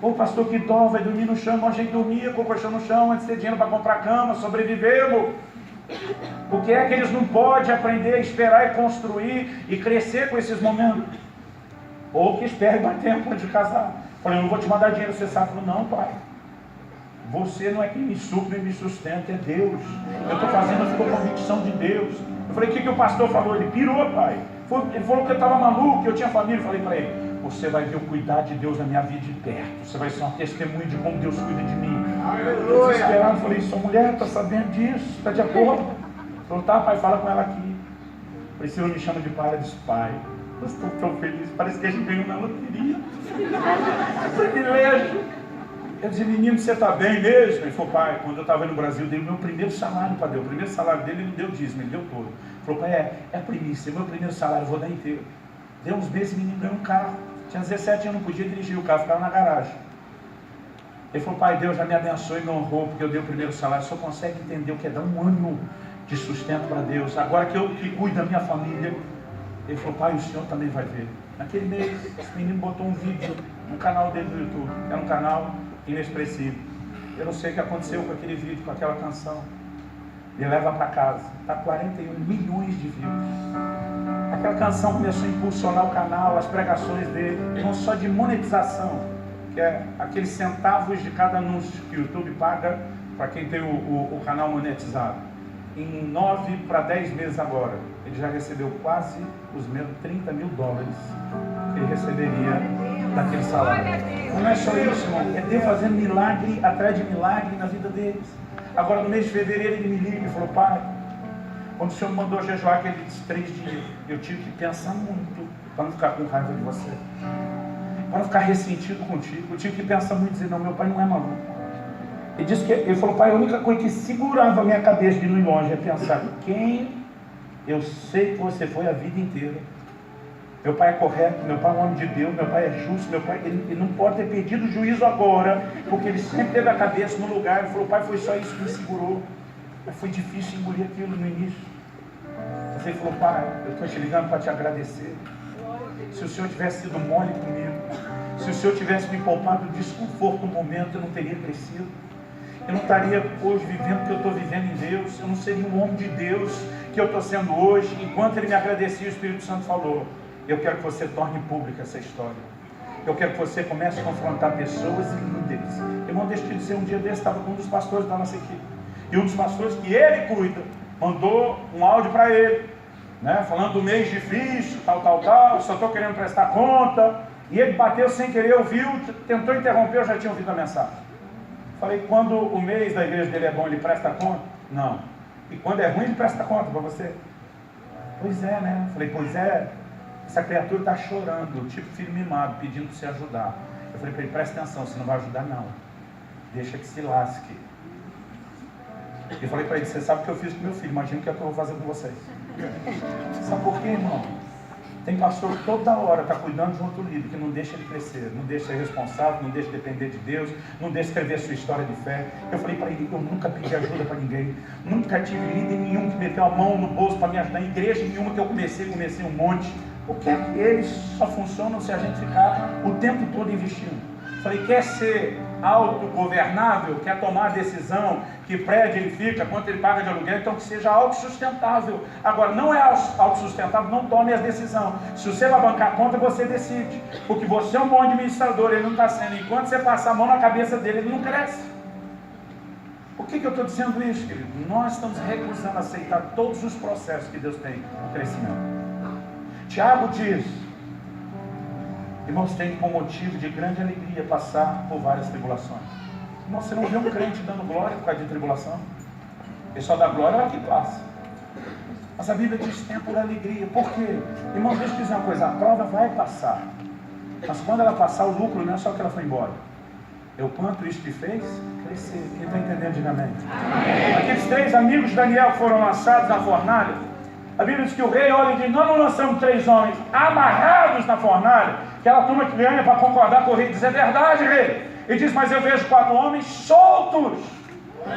[SPEAKER 4] Ô pastor, que dó, vai dormir no chão. A gente dormia com o colchão no chão antes de ter dinheiro para comprar cama, sobrevivemos. O que é que eles não podem aprender a esperar e construir e crescer com esses momentos? Ou que espere mais tempo antes de casar. Falei, eu não vou te mandar dinheiro, você sabe? Falei, não, pai. Você não é quem me supre e me sustenta, é Deus. Eu estou fazendo por convicção de Deus. Eu falei, o que o pastor falou? Ele pirou, pai. Ele falou que eu estava maluco, que eu tinha família. Eu falei para ele, você vai ver o cuidado de Deus na minha vida de perto. Você vai ser uma testemunha de como Deus cuida de mim. Eu desesperado, falei, sua mulher está sabendo disso? Está de acordo? Falou, tá, pai, fala com ela aqui. Priscila me chama de pai. Ela disse, pai, eu estou tão feliz. Parece que a gente ganhou na loteria. Privilégio. Eu disse, menino, você está bem mesmo? Ele falou, pai, quando eu estava no Brasil, eu dei o meu primeiro salário para Deus. O primeiro salário dele, ele não deu dízimo, ele deu todo. Ele falou, pai, é a primícia, é o meu primeiro salário, eu vou dar inteiro. Deu uns meses, o menino ganhou um carro. Tinha 17 anos, não podia dirigir o carro, ficava na garagem. Ele falou, pai, Deus já me abençoou e me honrou, porque eu dei o primeiro salário. Só consegue entender o que é dar um ano de sustento para Deus. Agora que eu cuido da minha família. Ele falou, pai, o senhor também vai ver. Naquele mês, esse menino botou um vídeo no canal dele do YouTube. Era um canal inexpressivo. Eu não sei o que aconteceu com aquele vídeo, com aquela canção. Ele leva para casa. Está 41 milhões de views. Aquela canção começou a impulsionar o canal, as pregações dele, não só de monetização, que é aqueles centavos de cada anúncio que o YouTube paga para quem tem o canal monetizado. Em 9 para 10 meses agora, ele já recebeu quase os mesmos $30 mil que ele receberia daquele salário. Não é só isso, irmão, é Deus fazendo milagre atrás de milagre na vida deles. Agora no mês de fevereiro ele me liga e falou, pai, quando o Senhor me mandou jejuar aqueles 3 dias, eu tive que pensar muito para não ficar com raiva de você, para não ficar ressentido contigo. Eu tive que pensar muito e dizer, não, meu pai não é maluco. Ele falou, pai, a única coisa que segurava a minha cabeça de ir longe é pensar, quem eu sei que você foi a vida inteira. Meu pai é correto, meu pai é um homem de Deus, meu pai é justo, meu pai ele não pode ter perdido o juízo agora, porque ele sempre teve a cabeça no lugar. Ele falou, pai, foi só isso que me segurou. Mas foi difícil engolir aquilo no início. Mas ele falou, pai, eu estou te ligando para te agradecer. Se o Senhor tivesse sido mole comigo, se o Senhor tivesse me poupado do desconforto no momento, eu não teria crescido. Eu não estaria hoje vivendo o que eu estou vivendo em Deus. Eu não seria um homem de Deus que eu estou sendo hoje. Enquanto ele me agradecia, o Espírito Santo falou, eu quero que você torne pública essa história. Eu quero que você comece a confrontar pessoas e líderes. Irmão, deixa eu te dizer, um dia desse estava com um dos pastores da nossa equipe. E um dos pastores que ele cuida, mandou um áudio para ele, né, falando do mês difícil, tal, só estou querendo prestar conta. E ele bateu sem querer, ouviu, tentou interromper, eu já tinha ouvido a mensagem. Falei, quando o mês da igreja dele é bom, ele presta conta? Não. E quando é ruim, ele presta conta para você? Pois é, né? Falei, pois é, essa criatura está chorando, tipo filho mimado, pedindo para você ajudar. Eu falei para ele, presta atenção, você não vai ajudar não. Deixa que se lasque. Eu falei para ele, você sabe o que eu fiz com meu filho, imagina o que eu vou fazer com vocês. Sabe por quê, irmão? Tem pastor que toda hora está cuidando de outro líder, que não deixa ele crescer, não deixa ser responsável, não deixa depender de Deus, não deixa escrever a sua história de fé. Eu falei para ele, eu nunca pedi ajuda para ninguém, nunca tive líder nenhum que meteu a mão no bolso para me ajudar, em igreja nenhuma que eu comecei um monte. Porque eles só funcionam se a gente ficar o tempo todo investindo. Falei, quer ser autogovernável, quer tomar a decisão, que prédio ele fica, quanto ele paga de aluguel, então que seja autossustentável. Agora, não é autossustentável, não tome as decisões. Se você vai bancar a conta, você decide. Porque você é um bom administrador, ele não está sendo. Enquanto você passar a mão na cabeça dele, ele não cresce. Por que eu estou dizendo isso, querido? Nós estamos recusando aceitar todos os processos que Deus tem no crescimento. Tiago diz, irmãos, tem como motivo de grande alegria passar por várias tribulações. Irmão, você não vê um crente dando glória por causa de tribulação? Ele só dá glória ao que passa. Mas a Bíblia diz tempo por alegria. Por quê? Irmão, deixa eu dizer uma coisa, a prova vai passar. Mas quando ela passar, o lucro não é só que ela foi embora. É o quanto isso te fez crescer. Quem está entendendo, diga amém. Aqueles 3 amigos de Daniel que foram lançados na fornalha, a Bíblia diz que o rei olha e diz, nós não lançamos 3 homens amarrados na fornalha, aquela turma que ganha para concordar com o rei, diz, é verdade, rei. Ele diz, mas eu vejo 4 homens soltos.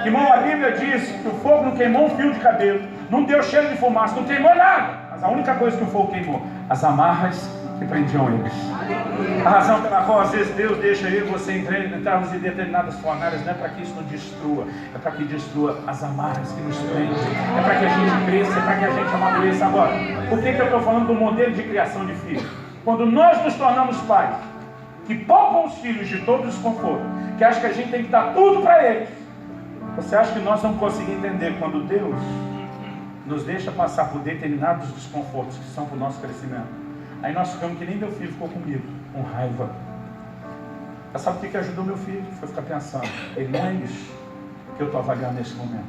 [SPEAKER 4] Irmão, a Bíblia diz que o fogo não queimou um fio de cabelo, não deu cheiro de fumaça, não queimou nada. Mas a única coisa que o fogo queimou, as amarras que prendiam eles. A razão pela qual às vezes Deus deixa eu e você entrarmos em determinadas fornalhas não é para que isso não destrua, é para que destrua as amarras que nos prendem, é para que a gente cresça, é para que a gente amadureça. Agora, por que eu estou falando do modelo de criação de filhos? Quando nós nos tornamos pais, que poupam os filhos de todo desconforto, que acham que a gente tem que dar tudo para eles, você acha que nós vamos conseguir entender quando Deus nos deixa passar por determinados desconfortos que são para o nosso crescimento? Aí nós ficamos que nem meu filho ficou comigo, com raiva. Mas sabe o que ajudou meu filho? Foi ficar pensando, ele não é isso que eu estou avaliando nesse momento.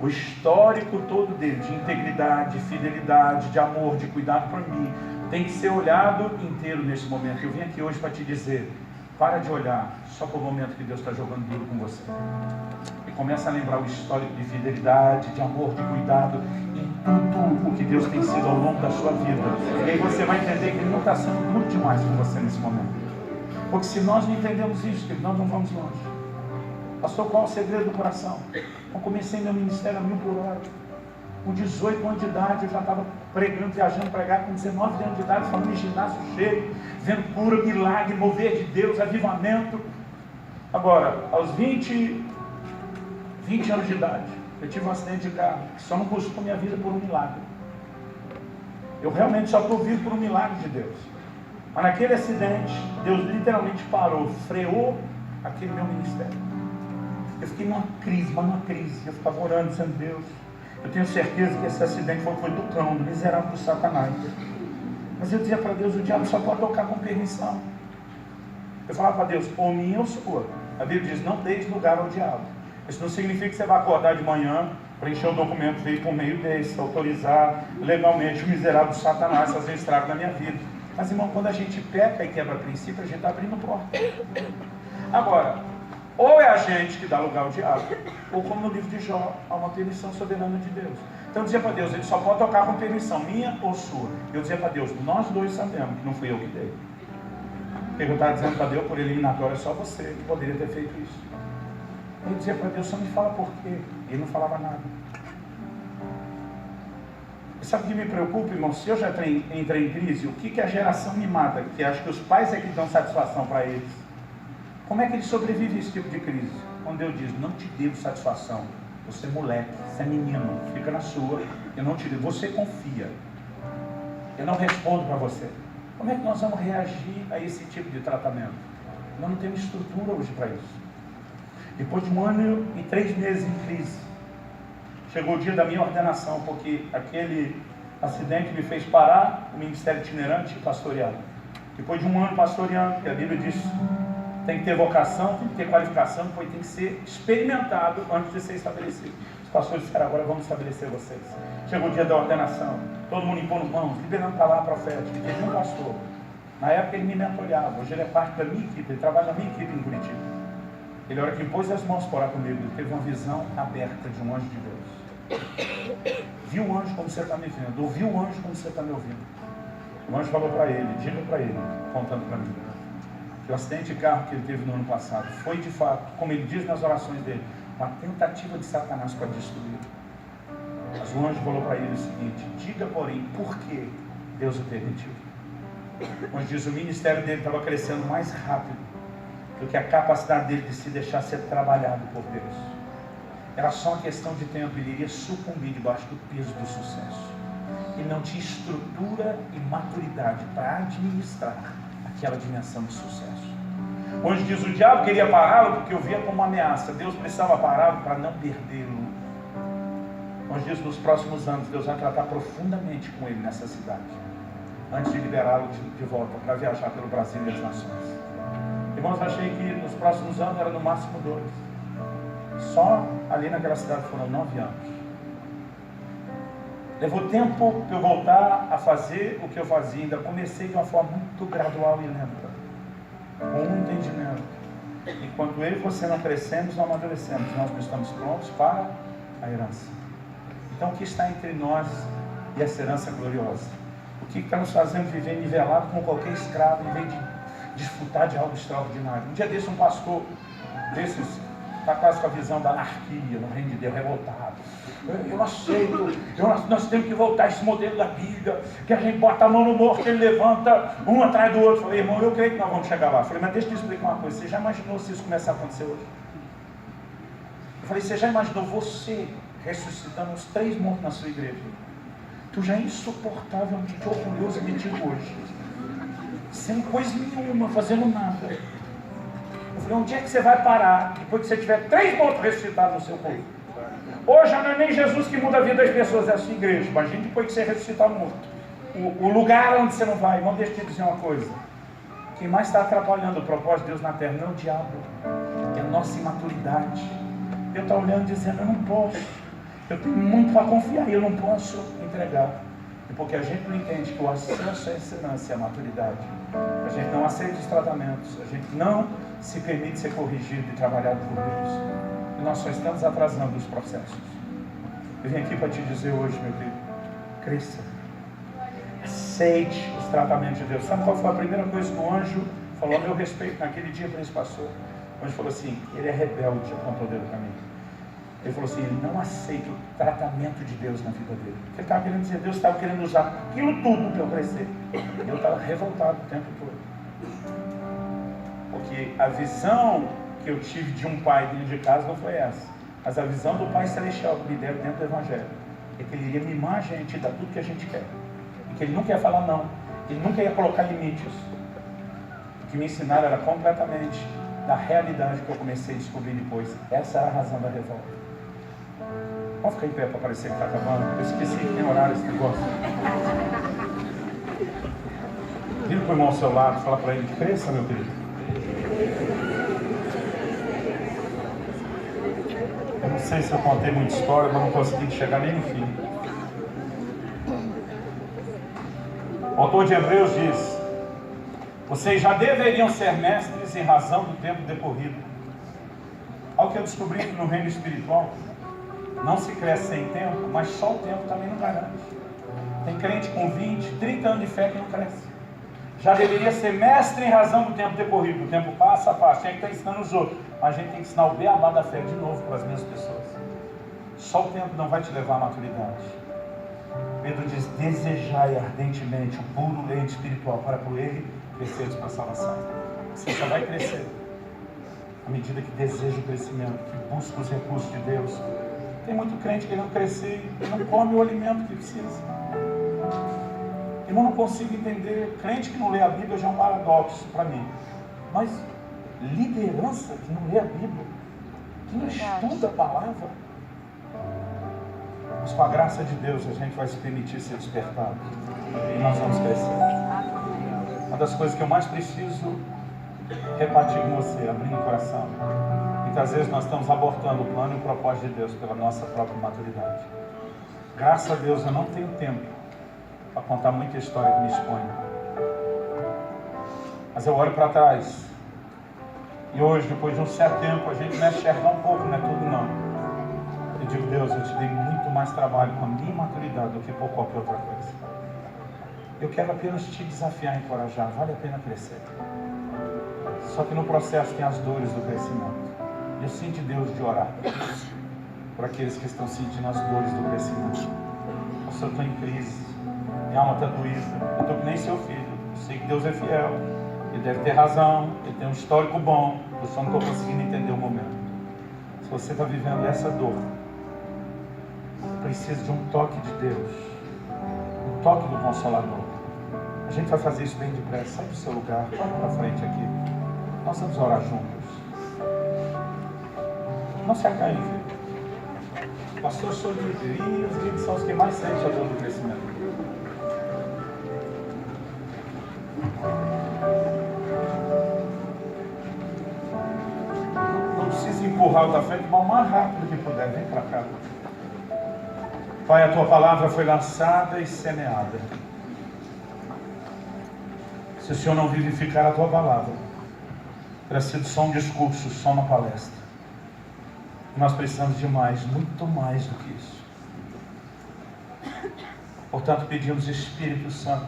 [SPEAKER 4] O histórico todo dele, de integridade, de fidelidade, de amor, de cuidado por mim, tem que ser olhado inteiro nesse momento. Eu vim aqui hoje para te dizer, para de olhar só para o momento que Deus está jogando duro com você. E começa a lembrar o histórico de fidelidade, de amor, de cuidado, em tudo o que Deus tem sido ao longo da sua vida. E aí você vai entender que Ele não está sendo muito demais com você nesse momento. Porque se nós não entendemos isso, nós não vamos longe. Pastor, qual é o segredo do coração? Eu comecei meu ministério a 1000 por hora. Com 18 anos de idade, eu já estava pregando, viajando, pregar com 19 anos de idade, falando em ginásio cheio, vendo cura, milagre, mover de Deus, avivamento. Agora, aos 20 anos de idade, eu tive um acidente de carro, que só não custou minha vida por um milagre. Eu realmente só estou vivo por um milagre de Deus. Mas naquele acidente, Deus literalmente parou, freou aquele meu ministério. Eu fiquei numa crise, eu ficava orando, dizendo, Deus, eu tenho certeza que esse acidente foi do cão, do miserável, do Satanás. Mas eu dizia para Deus, o diabo só pode tocar com permissão. Eu falava para Deus, ou minha ou sua. A Bíblia diz, não deis lugar ao diabo. Isso não significa que você vai acordar de manhã, preencher o documento feito por meio desse, autorizar legalmente o miserável do Satanás fazer estrago na minha vida. Mas, irmão, quando a gente peca e quebra princípio, a gente está abrindo porta. Agora, ou é a gente que dá lugar ao diabo, ou como no livro de Jó, há uma permissão soberana de Deus. Então eu dizia para Deus, ele só pode tocar com permissão, minha ou sua. Eu dizia para Deus, nós dois sabemos que não fui eu que dei. Eu estava dizendo para Deus, por eliminatória, só você que poderia ter feito isso. Eu dizia para Deus, só me fala por quê. Ele não falava nada. E sabe o que me preocupa, irmão? Se eu já entrei em crise, o que a geração me mata? Que acho que os pais é que dão satisfação para eles. Como é que ele sobrevive a esse tipo de crise? Quando Deus diz, não te devo satisfação. Você é moleque, você é menino, fica na sua, eu não te devo. Você confia. Eu não respondo para você. Como é que nós vamos reagir a esse tipo de tratamento? Nós não temos estrutura hoje para isso. Depois de 1 ano e 3 meses em crise, chegou o dia da minha ordenação, porque aquele acidente me fez parar o ministério itinerante e pastorear. Depois de 1 ano pastoreando, porque a Bíblia diz, tem que ter vocação, tem que ter qualificação, depois tem que ser experimentado antes de ser estabelecido. Os pastores disseram, agora vamos estabelecer vocês. Chegou o dia da ordenação, todo mundo impondo mãos, liberando palavra profética. E teve um pastor, na época ele me mentoreava, hoje ele é parte da minha equipe, ele trabalha na minha equipe em Curitiba. Ele, a hora que impôs as mãos para orar comigo, ele teve uma visão aberta de um anjo de Deus. Viu o anjo como você está me vendo, ouviu o anjo como você está me ouvindo. O anjo falou para ele, diga para ele, contando para mim, que o acidente de carro que ele teve no ano passado foi de fato, como ele diz nas orações dele, uma tentativa de Satanás para destruir. Mas o anjo falou para ele o seguinte, diga porém, por que Deus o permitiu? O anjo diz, o ministério dele estava crescendo mais rápido do que a capacidade dele de se deixar ser trabalhado por Deus. Era só uma questão de tempo, ele iria sucumbir debaixo do peso do sucesso. Ele não tinha estrutura e maturidade para administrar aquela dimensão de sucesso. Onde diz, o diabo queria pará-lo porque o via como uma ameaça. Deus precisava pará-lo para não perdê-lo. Onde diz, nos próximos anos, Deus vai tratar profundamente com ele nessa cidade, antes de liberá-lo de volta para viajar pelo Brasil e as nações. Irmãos, eu achei que nos próximos anos era no máximo 2. Só ali naquela cidade foram 9 anos. Levou tempo para eu voltar a fazer o que eu fazia. Ainda comecei de uma forma muito gradual e lenta, com um entendimento. Enquanto eu e você não crescemos, não amadurecemos, nós não estamos prontos para a herança. Então, o que está entre nós e essa herança gloriosa? O que está nos fazendo viver nivelado com qualquer escravo, em vez de desfrutar de algo extraordinário? Um dia desse, um pastor desses está quase com a visão da anarquia no reino de Deus, revoltado. Eu não aceito, nós temos que voltar a esse modelo da Bíblia, que a gente bota a mão no morto, ele levanta um atrás do outro. Eu falei, irmão, eu creio que nós vamos chegar lá. Eu falei, mas deixa eu te explicar uma coisa, você já imaginou se isso começar a acontecer hoje? Eu falei, você já imaginou você ressuscitando os 3 mortos na sua igreja? Tu já é insuportavelmente orgulhoso e metido hoje, sem coisa nenhuma, fazendo nada. Eu falei, onde é que você vai parar depois que você tiver 3 mortos ressuscitados no seu corpo? Hoje não é nem Jesus que muda a vida das pessoas, é a sua igreja. Imagina depois que você ressuscitar morto. O lugar onde você não vai. Irmão, deixa eu te dizer uma coisa. Quem mais está atrapalhando o propósito de Deus na terra não é o diabo, é a nossa imaturidade. Deus está olhando e dizendo, eu não posso. Eu tenho muito para confiar e eu não posso entregar. E porque a gente não entende que o acesso à excelência é a maturidade. A gente não aceita os tratamentos. A gente não se permite ser corrigido e trabalhado por Deus. E nós só estamos atrasando os processos. Eu vim aqui para te dizer hoje, meu querido, cresça. Aceite os tratamentos de Deus. Sabe qual foi a primeira coisa que o anjo falou a meu respeito naquele dia para esse pastor? O anjo falou assim, ele é rebelde, apontou o dedo para mim. Ele falou assim, ele não aceita o tratamento de Deus na vida dele. Ele estava querendo dizer, Deus estava querendo usar aquilo tudo para eu crescer. Eu estava revoltado o tempo todo. Porque a visão que eu tive de um pai dentro de casa não foi essa. Mas a visão do Pai Celestial que me deram dentro do Evangelho é que Ele iria mimar a gente e dar tudo que a gente quer. E que Ele nunca ia falar não. Ele nunca ia colocar limites. O que me ensinaram era completamente da realidade que eu comecei a descobrir depois. Essa era a razão da revolta. Vamos ficar em pé para parecer que está acabando. Eu esqueci que tem horário esse negócio. Vira para o irmão ao seu lado e fala para ele, cresça, meu querido. Eu não sei se eu contei muita história, mas não consegui chegar nem no fim. O autor de Hebreus diz, vocês já deveriam ser mestres em razão do tempo decorrido. Ao que eu descobri que no reino espiritual não se cresce sem tempo, mas só o tempo também não garante. Tem crente com 20, 30 anos de fé que não cresce. Já deveria ser mestre em razão do tempo decorrido. O tempo passa, passa. Tinha que estar ensinando os outros. Mas a gente tem que ensinar o beabá da fé de novo para as mesmas pessoas. Só o tempo não vai te levar à maturidade. Pedro diz, desejai ardentemente o puro leite espiritual para por ele cresceres para a salvação. Você só vai crescer à medida que deseja o crescimento, que busca os recursos de Deus. Tem muito crente querendo crescer e não come o alimento que precisa. Eu não consigo entender. Crente que não lê a Bíblia já é um paradoxo para mim. Mas liderança que não lê a Bíblia, que não estuda a palavra. Mas com a graça de Deus a gente vai se permitir ser despertado. E nós vamos crescer. Uma das coisas que eu mais preciso repartir com você, abrir o coração. Muitas vezes nós estamos abortando o plano e o propósito de Deus pela nossa própria maturidade. Graças a Deus eu não tenho tempo para contar muita história que me expõe. Mas eu olho para trás. E hoje, depois de um certo tempo, a gente começa a enxergar um pouco, não é tudo não. Eu digo, Deus, eu te dei muito mais trabalho com a minha maturidade do que por qualquer outra coisa. Eu quero apenas te desafiar e encorajar. Vale a pena crescer. Só que no processo tem as dores do crescimento. Eu sinto Deus de orar por aqueles que estão sentindo as dores do crescimento. Nossa, eu estou em crise. Minha alma está doída. Eu estou que nem seu filho. Eu sei que Deus é fiel. Ele deve ter razão. Ele tem um histórico bom. Eu só não estou conseguindo entender o momento. Se você está vivendo essa dor, precisa de um toque de Deus. Um toque do Consolador. A gente vai fazer isso bem depressa. Sai do seu lugar. Vamos para frente aqui. Nós vamos orar juntos. Não se acanhe, filho. Pastor, sou líder. E os líderes são os que mais sentem a dor do crescimento. Não precisa empurrar o da frente, mas o mais rápido que puder. Vem para cá. Pai, a tua palavra foi lançada e semeada. Se o Senhor não vivificar a tua palavra, terá sido só um discurso, só uma palestra. Nós precisamos de mais, muito mais do que isso. Portanto, pedimos, Espírito Santo,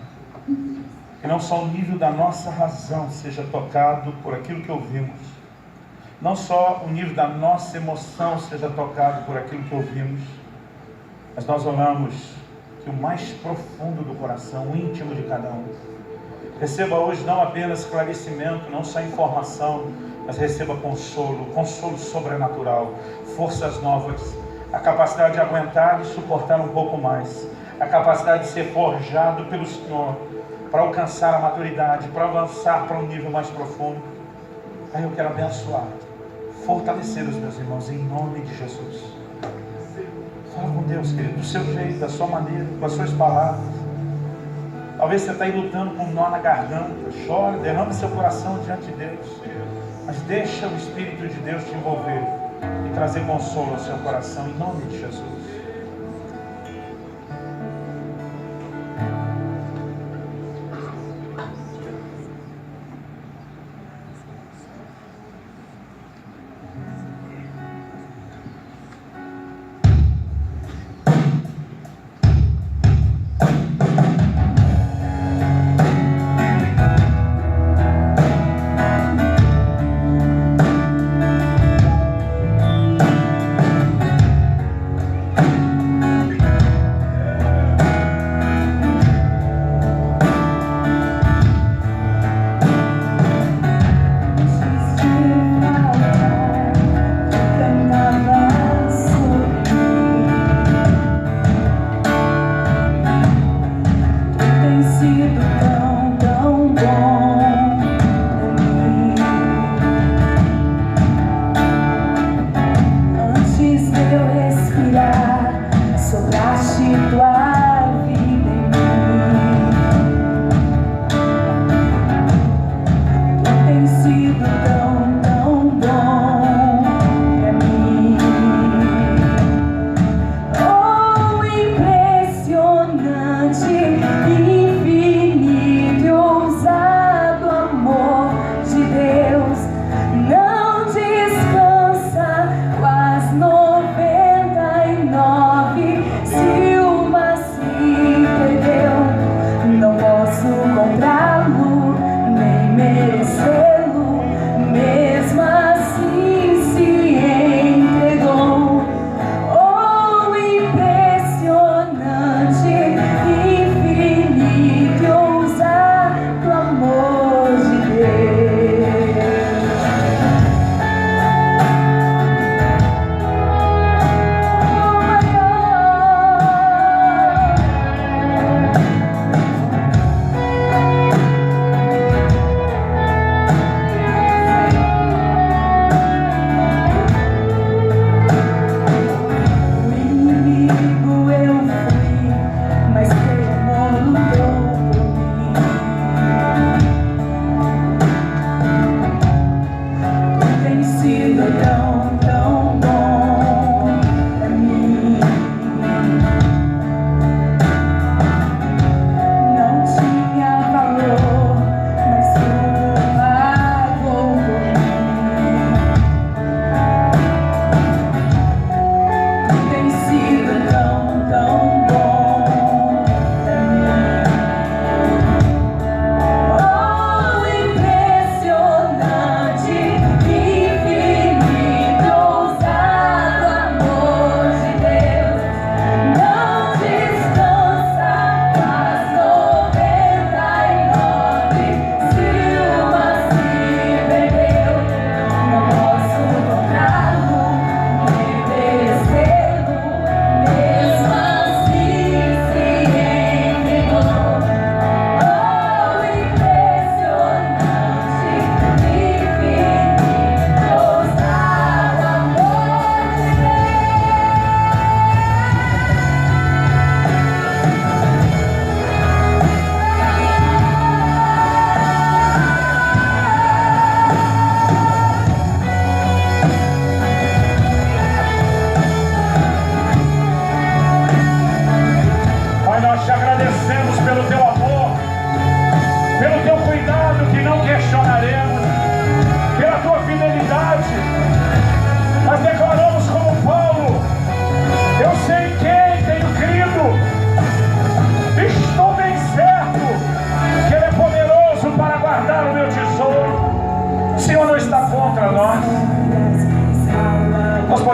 [SPEAKER 4] que não só o nível da nossa razão seja tocado por aquilo que ouvimos, não só o nível da nossa emoção seja tocado por aquilo que ouvimos, mas nós oramos que o mais profundo do coração, o íntimo de cada um, receba hoje não apenas esclarecimento, não só informação, mas receba consolo, consolo sobrenatural, forças novas, a capacidade de aguentar e suportar um pouco mais, a capacidade de ser forjado pelo Senhor para alcançar a maturidade, para avançar para um nível mais profundo. Aí eu quero abençoar, fortalecer os meus irmãos em nome de Jesus. Fala com Deus, querido, do seu jeito, da sua maneira, com as suas palavras. Talvez você está aí lutando com um nó na garganta. Chora, derrama seu coração diante de Deus. Mas deixa o Espírito de Deus te envolver e trazer consolo ao seu coração, em nome de Jesus.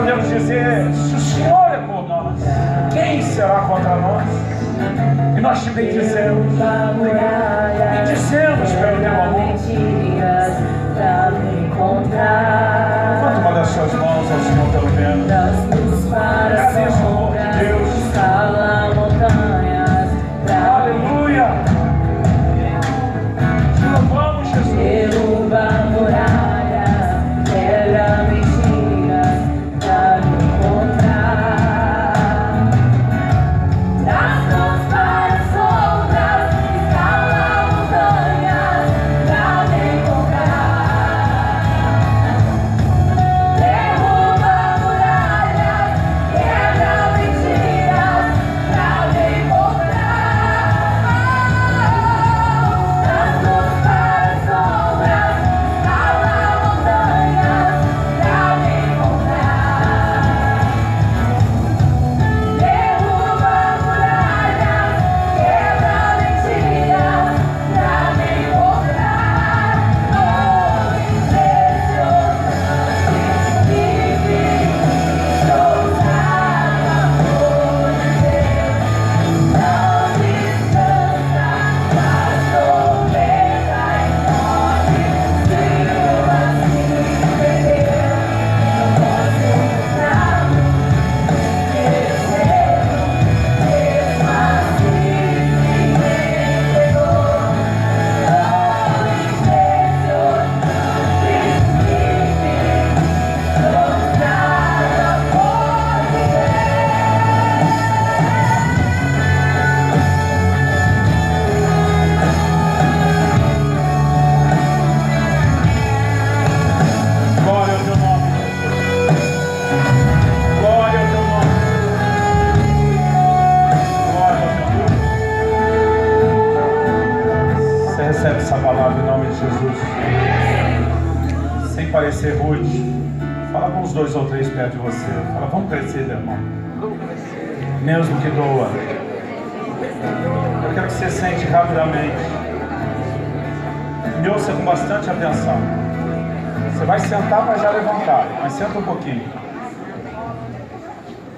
[SPEAKER 4] podemos dizer: se o Senhor é por nós, quem será contra nós? E nós te bendizemos, bendizemos pelo teu amor. Levanta uma das suas mãos ao Senhor pelo menos. Agradeça o amor de Deus. Aleluia. Te louvamos, Jesus.
[SPEAKER 5] Derruba muralhas, quebra mentiras, pra me encontrar. Das mãos para as sombras, escala montanhas, pra me encontrar. Derruba muralhas, quebra mentiras, pra me encontrar. Das mãos para as sombras, escala montanhas, pra me encontrar. Derruba muralhas, quebra mentiras, pra me encontrar. Oh, precioso, vive, sou usada por Deus, não descansa, mas tormenta enorme, se eu assim perder, não posso encontrar. Mesmo assim me entregou.
[SPEAKER 4] Glória ao teu nome, Jesus. Glória ao teu nome. Glória ao teu nome. Você recebe essa palavra em nome de Jesus. Sem parecer rude. Fala com os 2 ou 3 perto de você. Fala: vamos crescer, meu irmão. Mesmo que doa. Eu quero que você sente rapidamente. Me ouça com bastante atenção. Você vai sentar para já levantar, mas senta um pouquinho.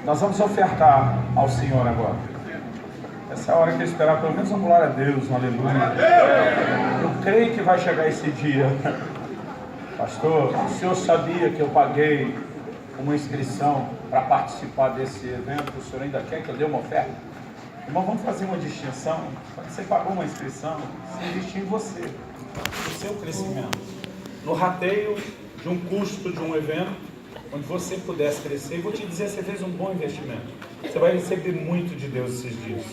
[SPEAKER 4] Nós vamos ofertar ao Senhor agora. Essa é a hora que eu esperar pelo menos uma glória a Deus, um aleluia. Eu creio que vai chegar esse dia. Pastor, o senhor sabia que eu paguei uma inscrição para participar desse evento? O senhor ainda quer que eu dê uma oferta? Irmão, vamos fazer uma distinção. Você pagou uma inscrição, você investiu em você, no seu crescimento, no rateio de um custo de um evento, onde você pudesse crescer. E vou te dizer, você fez um bom investimento. Você vai receber muito de Deus esses dias.